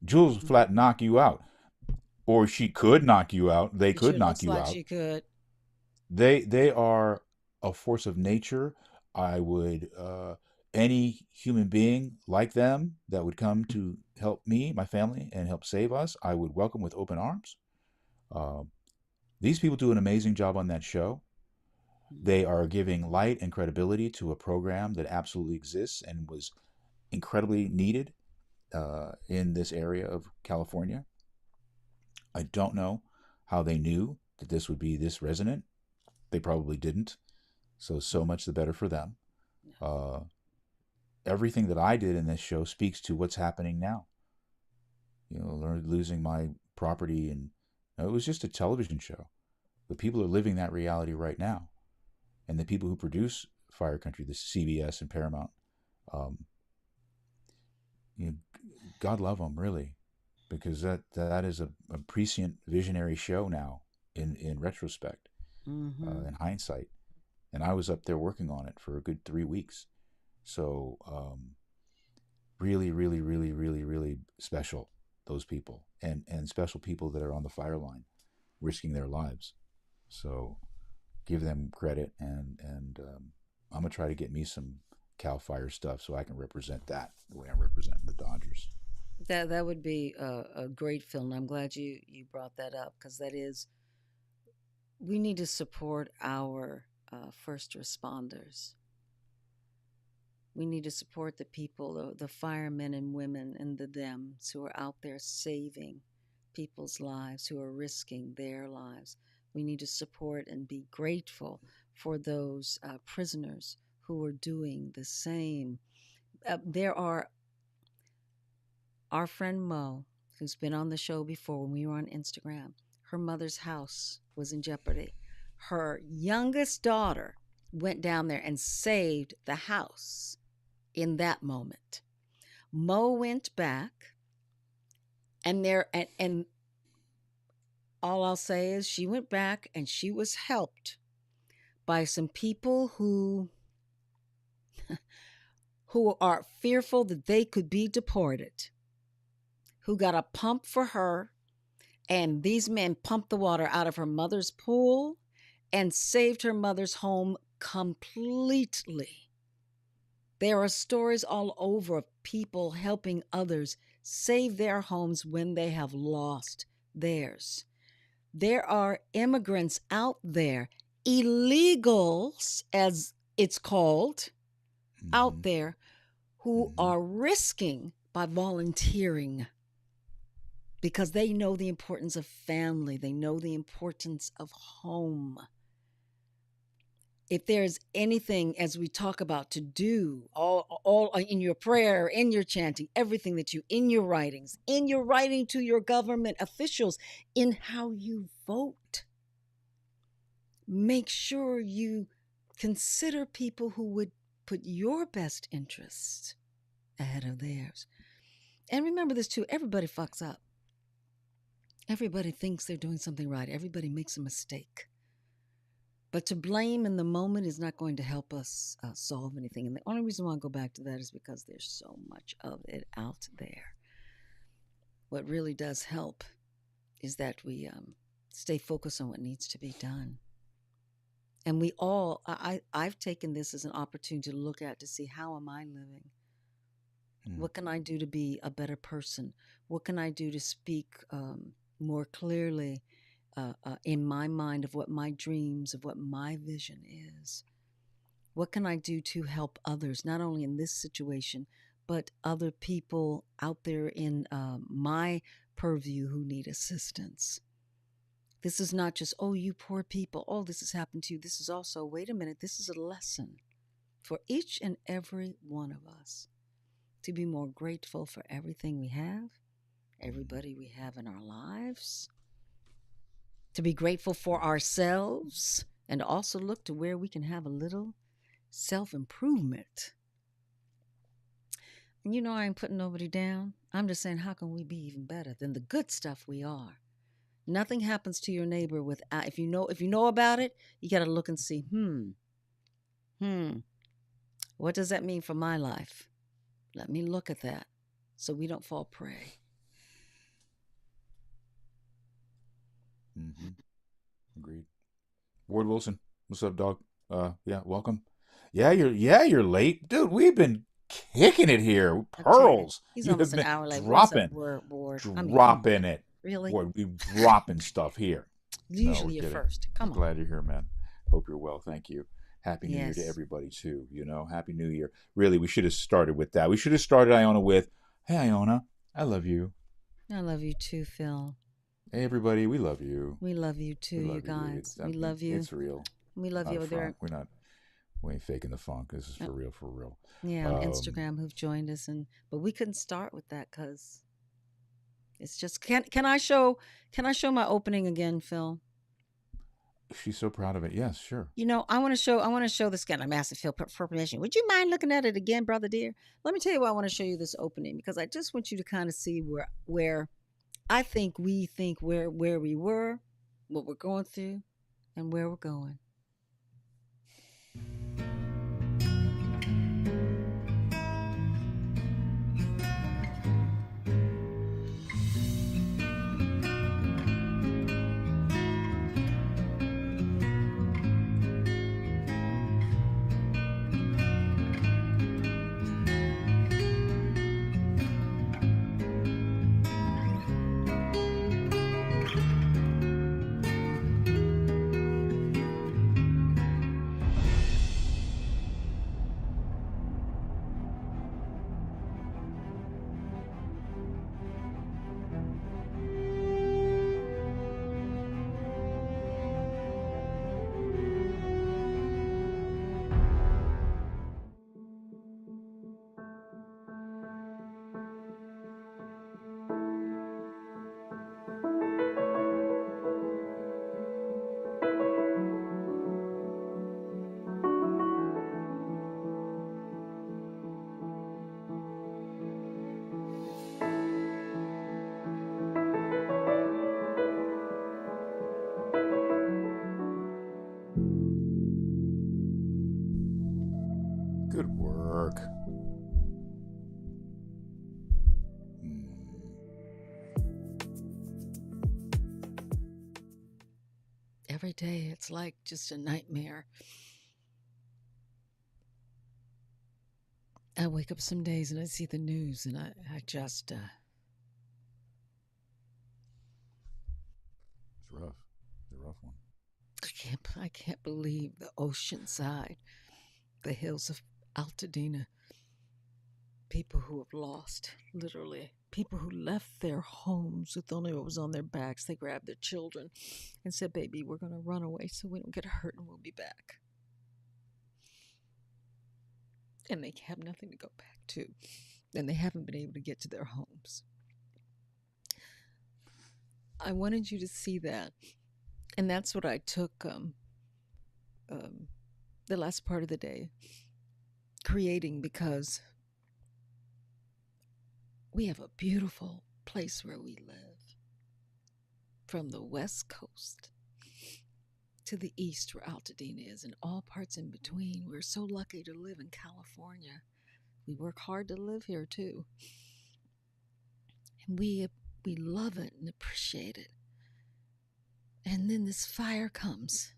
Jules flat knock you out, or she could knock you out. They It could sure knock looks you like out. she could. They are a force of nature. I would any human being like them that would come to help me, my family, and help save us, I would welcome with open arms. Um, these people do an amazing job on that show. Mhm. They are giving light and credibility to a program that absolutely exists and was incredibly needed in this area of California. I don't know how they knew that this would be this resonant. They probably didn't. So much the better for them. Yeah. Uh, Everything that I did in this show speaks to what's happening now. Losing my property, and it was just a television show, but people are living that reality right now. And the people who produce Fire Country, the CBS and Paramount, um, you know, God love them, really, because that is a prescient visionary show now in retrospect, Mhm. in hindsight. And I was up there working on it for a good 3 weeks. So really, really, really, really, really special, those people, and special people that are on the fire line risking their lives. So give them credit, and I'm gonna try to get me some Cal Fire stuff so I can represent that the way I'm representing the Dodgers. That would be a great film. I'm glad you brought that up because that is we need to support our first responders. We need to support the people, the firemen and women and the thems who are out there saving people's lives, who are risking their lives. We need to support and be grateful for those prisoners who are doing the same. There are our friend Mo, who's been on the show before when we were on Instagram. Her mother's house was in jeopardy. Her youngest daughter went down there and saved the house in that moment. Mo went back, and all I'll say is she went back and she was helped by some people who are fearful that they could be deported, who got a pump for her, and these men pumped the water out of her mother's pool and saved her mother's home completely. There are stories all over of people helping others save their homes when they have lost theirs. There are immigrants out there, illegals, as it's called, out Mm-hmm. there who Mm-hmm. are risking by volunteering because they know the importance of family, they know the importance of home. If there's anything as we talk about to do, all in your prayer, in your chanting, everything that you in your writings, in your writing to your government officials, in how you vote, make sure you consider people who would put your best interests ahead of theirs. And remember this too, everybody fucks up. Everybody thinks they're doing something right. Everybody makes a mistake. But to blame in the moment is not going to help us solve anything. And the only reason why I go back to that is because there's so much of it out there. What really does help is that we stay focused on what needs to be done. And we all, I've taken this as an opportunity to look at to see how am I living? Mm. What can I do to be a better person? What can I do to speak more clearly in my mind of what my dreams, of what my vision is? What can I do to help others, not only in this situation, but other people out there in my purview who need assistance? This is not just, oh, you poor people, oh, this has happened to you. This is also, wait a minute, this is a lesson for each and every one of us to be more grateful for everything we have, Mm-hmm. everybody we have in our lives, to be grateful for Sure. ourselves, and also look to where we can have a little self improvement. And you know, I ain't putting nobody down. I'm just saying, how can we be even better than the good stuff we are? Nothing happens to your neighbor without, if you know about it, you got to look and see, hmm, what does that mean for my life? Let me look at that so we don't fall prey. Mm-hmm. Agreed. Ward Wilson, what's up, dog? Yeah, welcome. Yeah, you're late, dude. We've been kicking it here. I tell you, Pearls. he's You almost have an been hour late. What's up, dropping, Ward? I mean, come on dropping now. it. Really? Boy, we dropping stuff here. No, we're Usually you're kidding. first. I'm Come on. glad you're here, man. Hope you're well. Thank you. Happy New Year to Yes. everybody too. Happy New Year. Really, we should have started with that. We should have started Iona with, "Hey Iona, I love you. I love you too, Phil. Hey everybody, we love you. We love you too, We you love you. guys. It's I We mean, love you. it's real. We It's love not you a over there. front. We ain't faking the funk. This is uh, for real, for real. Yeah, on Um, Instagram who've joined us, and but we couldn't start with that because it's just can I show my opening again, Phil? she's so proud of it. Yes, sure. I want to show this again. I'm asking Phil for permission. Would you mind looking at it again, brother dear? Let me tell you why I want to show you this opening because I just want you to kind of see where I think we think where we were, what we're going through, and where we're going. Good work. Hmm. Every day it's like just a nightmare. I wake up some days and I see the news and I just It's rough. It's a rough one. I can't believe the ocean side, the hills of Altadena, people who have lost, literally, people who left their homes with only what was on their backs. They grabbed their children and said, "Baby, we're going to run away so we don't get hurt and we'll be back." And they have nothing to go back to. And they haven't been able to get to their homes. I wanted you to see that. And that's what I took um, the last part of the day creating because we have a beautiful place where we live from the West Coast to the east where Altadena is and all parts in between. We're so lucky to live in California. We work hard to live here too. And we love it and appreciate it. And then this fire comes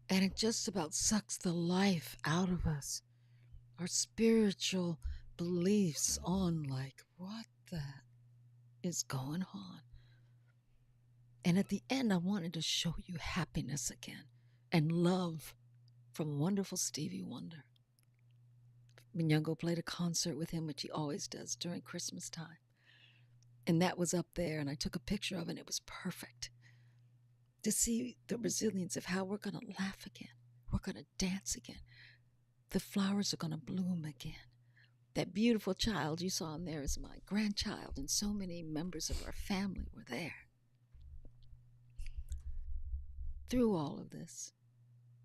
and it just about sucks the life out of us. Our spiritual beliefs on like what the is going on. And at the end I wanted to show you happiness again and love from wonderful Stevie Wonder. Minyungo played a concert with him, which he always does during Christmas time. And that was up there, and I took a picture of it, and it was perfect to see the resilience of how we're going to laugh again. We're going to dance again. The flowers are going to bloom again. That beautiful child you saw in there is my grandchild, and so many members of our family were there. Through all of this,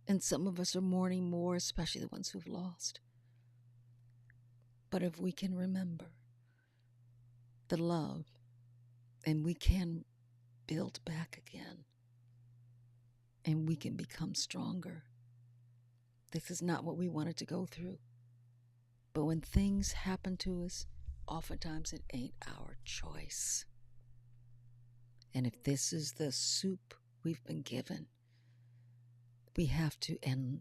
and some of us are mourning more, especially the ones who've lost. But if we can remember the love, and we can build back again, and we can become stronger. This is not what we wanted to go through. But when things happen to us, oftentimes it ain't our choice. And if this is the soup we've been given, we have to, and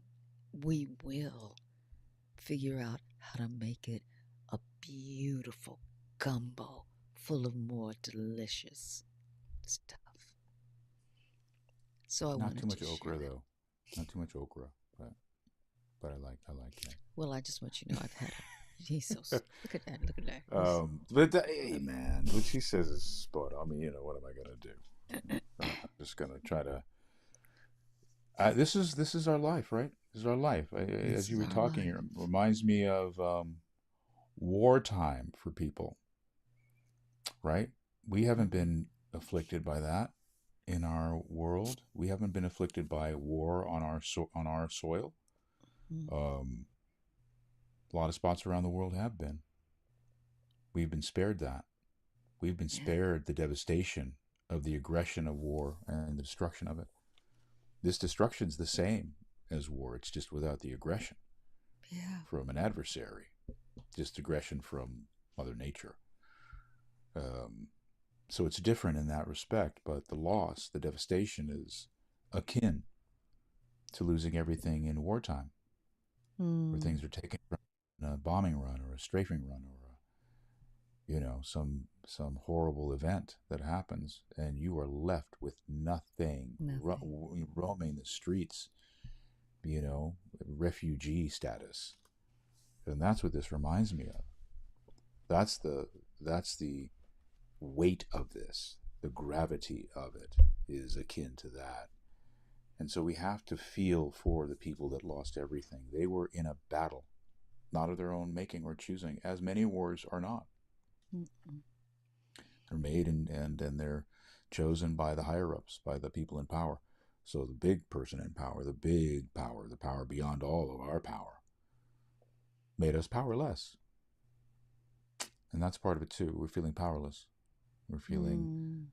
we will, figure out how to make it a beautiful gumbo full of more delicious stuff. So I Not too wanted much to share okra that. though. Not too much okra, but I like Well, I just want you to know I've had a. He's so. Look at that. Look at that. that. He's. Hey man, what she says is spot on. I mean, what am I gonna do? I'm just gonna try to. This is our life, right? This is our life. This As you is were our talking, it life. reminds me of wartime for people, right? We haven't Mm-hmm. been afflicted by that in our world. We haven't been afflicted by war on on our soil. Mm. Um, a lot of spots around the world have been. We've been spared that. We've been Yeah. spared the devastation of the aggression of war and the destruction of it. This destruction's the same as war. It's just without the aggression Yeah. from an adversary, just aggression from Mother Nature. Um, so it's different in that respect, but the loss, the devastation is akin to losing everything in wartime, where Mm. things are taken from a bombing run or a strafing run or some horrible event that happens, and you are left with nothing, Nothing. roaming the streets, refugee status, and that's what this reminds me of. That's the weight of this. The gravity of it is akin to that. And so we have to feel for the people that lost everything. They were in a battle, not of their own making or choosing, as many wars are not. Mm-mm. They're made and they're chosen by the higher ups, by the people in power. So the big person in power, the big power, the power beyond all of our power, made us powerless. And that's part of it too. We're feeling powerless. We're feeling Mm.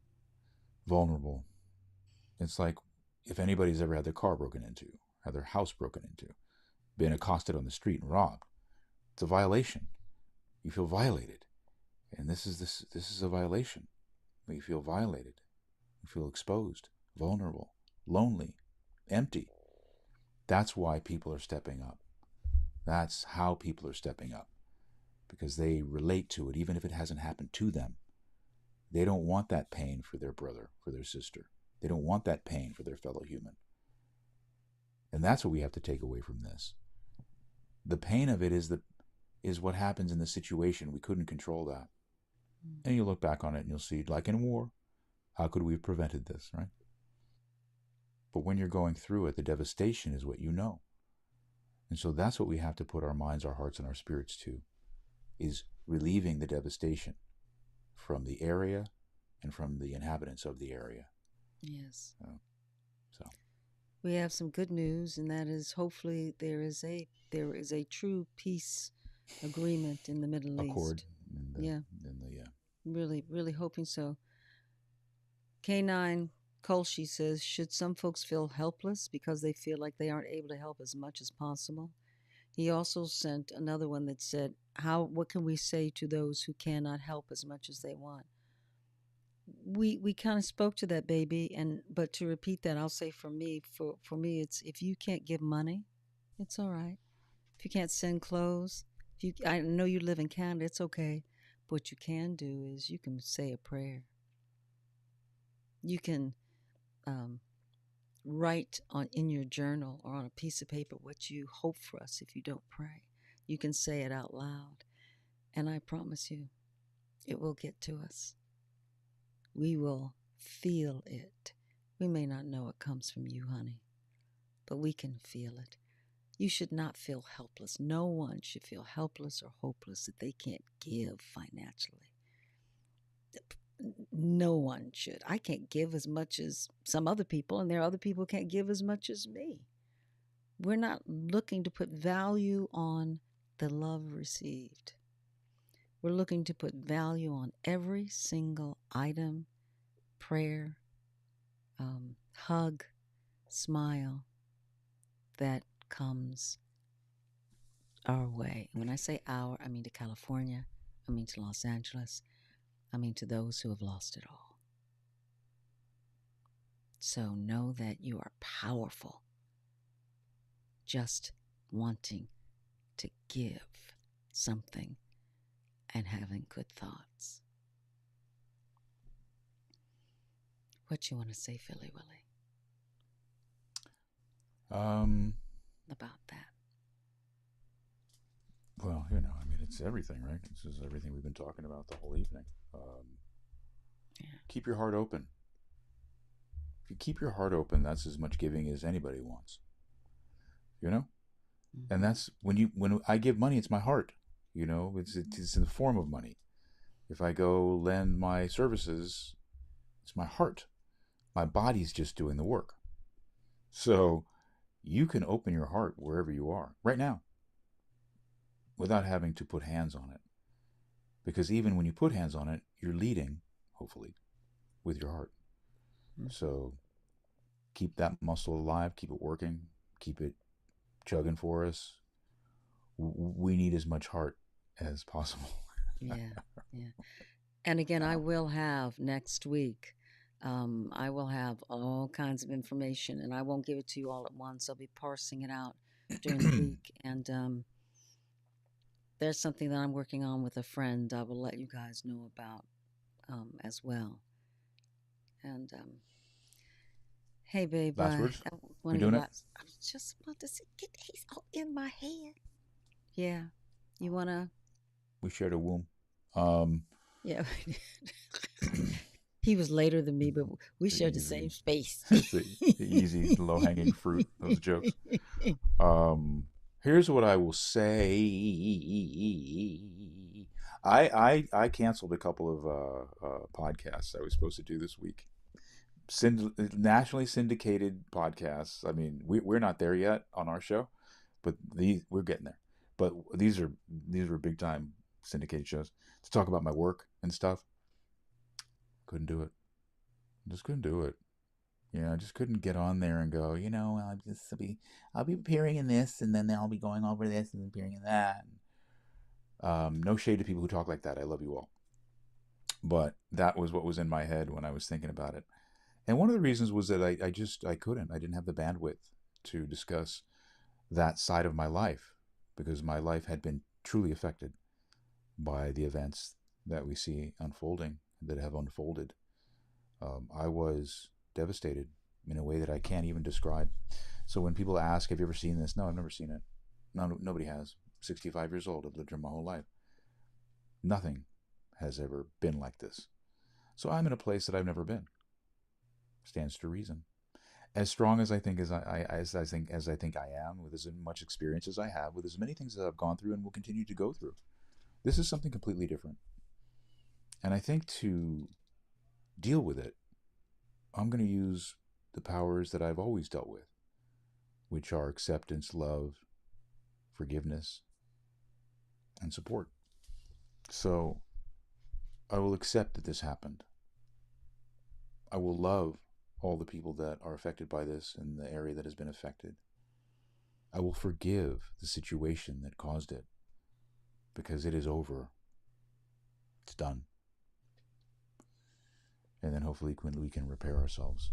vulnerable. It's like if anybody's ever had their car broken into, had their house broken into, been accosted on the street and robbed, it's a violation. You feel violated. And this is a violation. We feel violated. We feel exposed, vulnerable, lonely, empty. That's why people are stepping up. That's how people are stepping up because they relate to it, even if it hasn't happened to them. They don't want that pain for their brother, for their sister. They don't want that pain for their fellow human. And that's what we have to take away from this. The pain of it is what happens in the situation. We couldn't control that. Mm. And you look back on it and you'll see, like in war, how could we have prevented this, right? But when you're going through it, the devastation is what you know. And so that's what we have to put our minds, our hearts, and our spirits to, is relieving the devastation from the area and from the inhabitants of the area. Yes. So We have some good news, and that is hopefully there is a true peace agreement in the Middle accord East. in the Yeah, in the really, really hoping so. K9 Kolshi says, should some folks feel helpless because they feel like they aren't able to help as much as possible? He also sent another one that said, what can we say to those who cannot help as much as they want? We kind of spoke to that, baby, and but to repeat that, I'll say for me it's if you can't give money, it's all right. If you can't send clothes, if you I know you live in Canada, it's okay. But what you can do is you can say a prayer. You can um, write on in your journal or on a piece of paper what you hope for us if you don't pray. You can say it out loud, and I promise you, it will get to us. We will feel it. We may not know it comes from you, honey, but we can feel it. You should not feel helpless. No one should feel helpless or hopeless that they can't give financially. No one should. I can't give as much as some other people, and there are other people who can't give as much as me. We're not looking to put value on the love received. We're looking to put value on every single item, prayer, hug, smile that comes our way. And when I say our, I mean to California, I mean to Los Angeles, I mean to those who have lost it all. So know that you are powerful, just wanting to give something and having good thoughts. What you want to say, Philly Willie? Um, about that. well, I mean, it's everything, right? This is everything we've been talking about the whole evening. Yeah. Keep your heart open. If you keep your heart open, that's as much giving as anybody wants. You know, and Mm-hmm. that's when I give money, it's my heart. It's in the form of money. If I go lend my services, it's my heart. My body's just doing the work. So you can open your heart wherever you are right now without having to put hands on it. Because even when you put hands on it, you're leading, hopefully, with your heart. Mm-hmm. So keep that muscle alive, keep it working, keep it chugging for us. We need as much heart as possible. Yeah. Yeah. And again, I will have next week. I will have all kinds of information, and I won't give it to you all at once. I'll be parsing it out during the week, and there's something that I'm working on with a friend. I will let you guys know about as well. And hey, babe, Last words? I We wanted to doing it? last. I was just about to say, get he's all in my head. Yeah, you wanna? We shared a womb. Um, Yeah, he was later than me, but we shared the easy. same space. It's the easy, low hanging fruit. Those jokes. Um, Here's what I will say. I canceled a couple of podcasts I was supposed to do this week. Nationally syndicated podcasts. I mean, we're not there yet on our show, but we're getting there. But these were big time syndicated shows to talk about my work and stuff. Couldn't do it. Just couldn't do it. I just couldn't get on there and go. I'll be appearing in this, and then I'll be going over this and appearing in that. No shade to people who talk like that. I love you all, but that was what was in my head when I was thinking about it. And one of the reasons was that I couldn't. I didn't have the bandwidth to discuss that side of my life because my life had been truly affected by the events that we see unfolding, that have unfolded. I was devastated in a way that I can't even describe. So when people ask, "Have you ever seen this?" No, I've never seen it. No, nobody has. 65 years old. I've lived here my whole life. Nothing has ever been like this. So I'm in a place that I've never been. Stands to reason. As strong as I think as I think I am, with as much experience as I have, with as many things that I've gone through and will continue to go through, this is something completely different. And I think to deal with it, I'm going to use the powers that I've always dealt with, which are acceptance, love, forgiveness, and support. So I will accept that this happened. I will love all the people that are affected by this in the area that has been affected. I will forgive the situation that caused it because it is over. It's done. And then hopefully we can repair ourselves.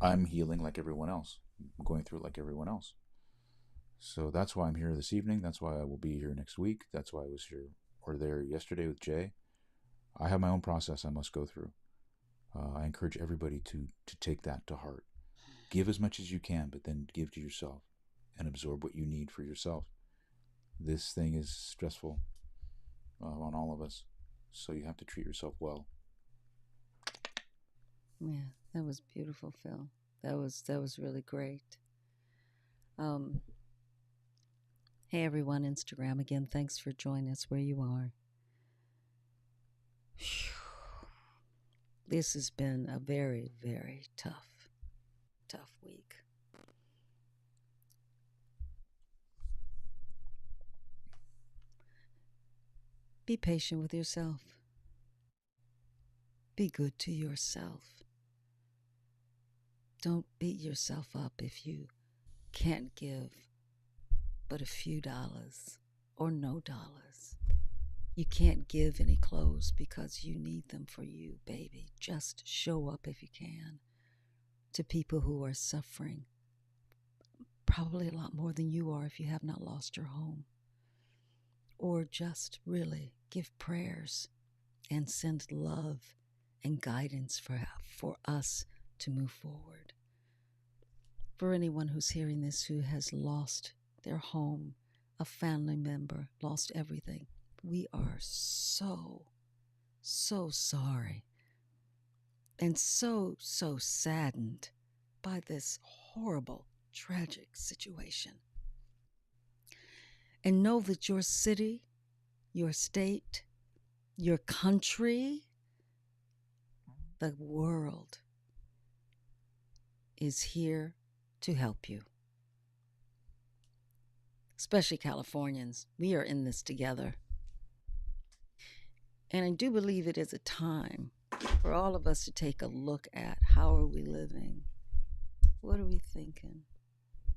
I'm healing like everyone else. I'm going through it like everyone else. So that's why I'm here this evening. That's why I will be here next week. That's why I was here or there yesterday with Jay. I have my own process I must go through. I encourage everybody to take that to heart. Give as much as you can, but then give to yourself and absorb what you need for yourself. This thing is stressful on all of us, so you have to treat yourself well. Yeah, that was beautiful, Phil. That was really great. Um, hey everyone, Instagram again. Thanks for joining us where you are. This has been a very, very tough week. Be patient with yourself. Be good to yourself. Don't beat yourself up if you can't give but a few dollars or no dollars. You can't give any clothes because you need them for you, baby. Just show up if you can to people who are suffering, probably a lot more than you are if you have not lost your home. Or just really give prayers and send love and guidance for us to move forward. For anyone who's hearing this who has lost their home, a family member, lost everything, we are so sorry and so saddened by this horrible, tragic situation. And know that your city, your state, your country, the world is here to help you. Especially Californians. We are in this together. And I do believe it is a time for all of us to take a look at how are we living? What are we thinking?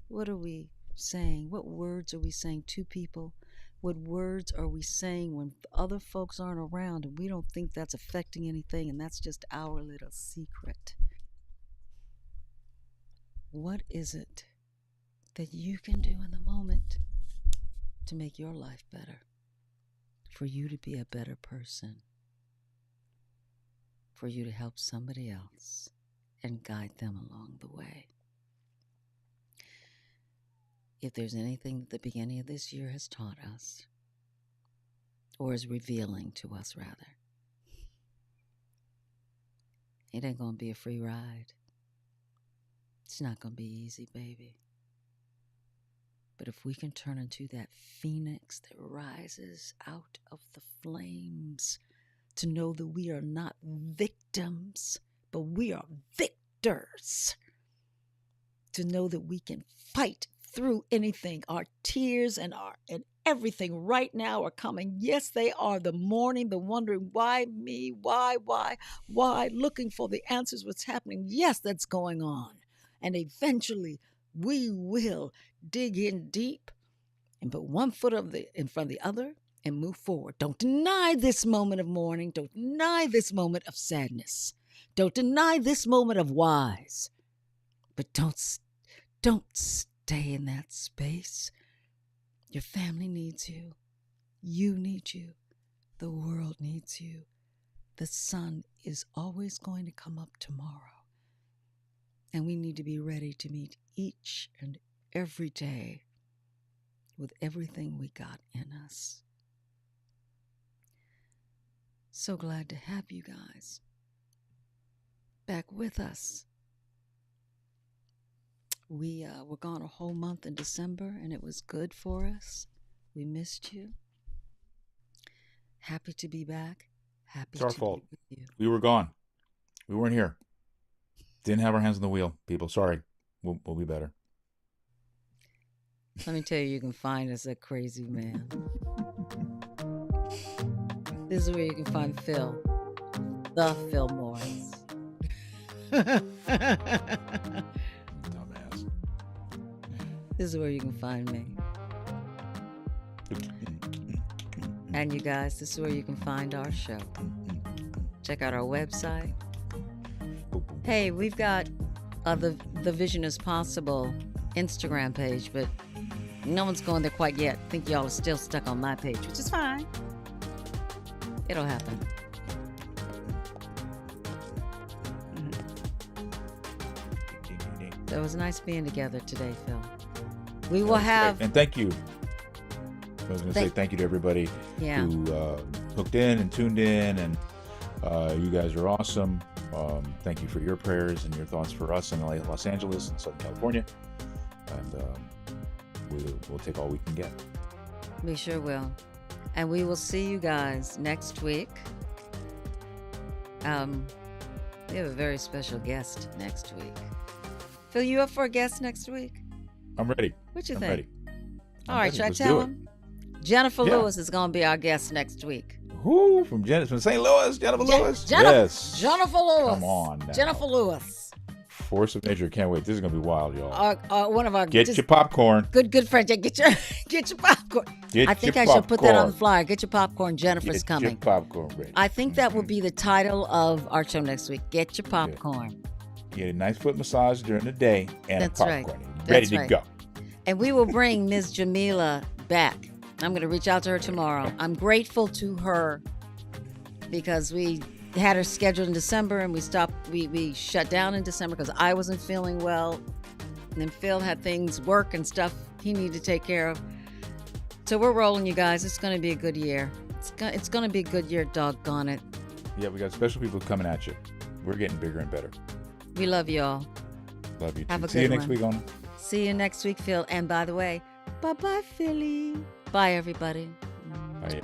What are we saying? What words are we saying to people? What words are we saying when other folks aren't around and we don't think that's affecting anything and that's just our little secret? What is it that you can do in the moment to make your life better? For you to be a better person? For you to help somebody else and guide them along the way? If there's anything that the beginning of this year has taught us, or is revealing to us rather, it ain't gonna be a free ride. It's not gonna be easy, baby. But if we can turn into that phoenix that rises out of the flames, to know that we are not victims, but we are victors, to know that we can fight through anything. Our tears and everything right now are coming. Yes, they are. The mourning, the wondering, why me? Why? Looking for the answers, what's happening. Yes, that's going on. And eventually we will dig in deep and put one foot in front of the other and move forward. Don't deny this moment of mourning. Don't deny this moment of sadness. Don't deny this moment of whys. But don't stay in that space. Your family needs you. You need you. The world needs you. The sun is always going to come up tomorrow. And we need to be ready to meet each and every day with everything we got in us. So glad to have you guys back with us. We were gone a whole month in December, and it was good for us. We missed you. Happy to be back. Happy It's our to fault. be with you. We were gone. We weren't here. Didn't have our hands on the wheel, people. Sorry. We'll be better. Let me tell you, you can find us at Crazy Man. This is where you can find Phil. The Phil Morris. Dumbass. This is where you can find me. And you guys, this is where you can find our show. Check out our website. Hey, we've got the Vision is Possible Instagram page, but no one's going there quite yet. I think y'all are still stuck on my page, which is fine. It'll happen. So it was nice being together today, Phil. We will have... And thank you. I was going to say thank you to everybody who hooked in and tuned in, and you guys are awesome. Thank you for your prayers and your thoughts for us in Los Angeles and Southern California. And we'll take all we can get. We sure will. And we will see you guys next week. We have a very special guest next week. Phil, you up for a guest next week? I'm ready. What you I'm think? ready. All right, should I Let's tell do him? Jennifer Lewis is going to be our guest next week. Who? From St. Louis? Jennifer Lewis? Yes. Jennifer Lewis. Come on now. Jennifer Lewis. Force of nature. Can't wait. This is going to be wild, y'all. One of our Get your popcorn. Good friends. Yeah, get your popcorn. I think I should put that on the flyer. Get your popcorn. Jennifer's coming. Get your popcorn ready. I think that will be the title of our show next week. Get your popcorn. Get a nice foot massage during the day and That's a popcorn. Right. Ready That's to right. go. And we will bring Ms. Jamila back. I'm going to reach out to her tomorrow. I'm grateful to her because we had her scheduled in December and we shut down in December because I wasn't feeling well. And then Phil had things, work and stuff he needed to take care of. So we're rolling, you guys. It's going to be a good year. It's going to be a good year, doggone it. Yeah, we got special people coming at you. We're getting bigger and better. We love y'all. Love you too. Have a See you good next one. week on. See you next week, Phil. And by the way, bye-bye, Philly. Bye, everybody. Bye.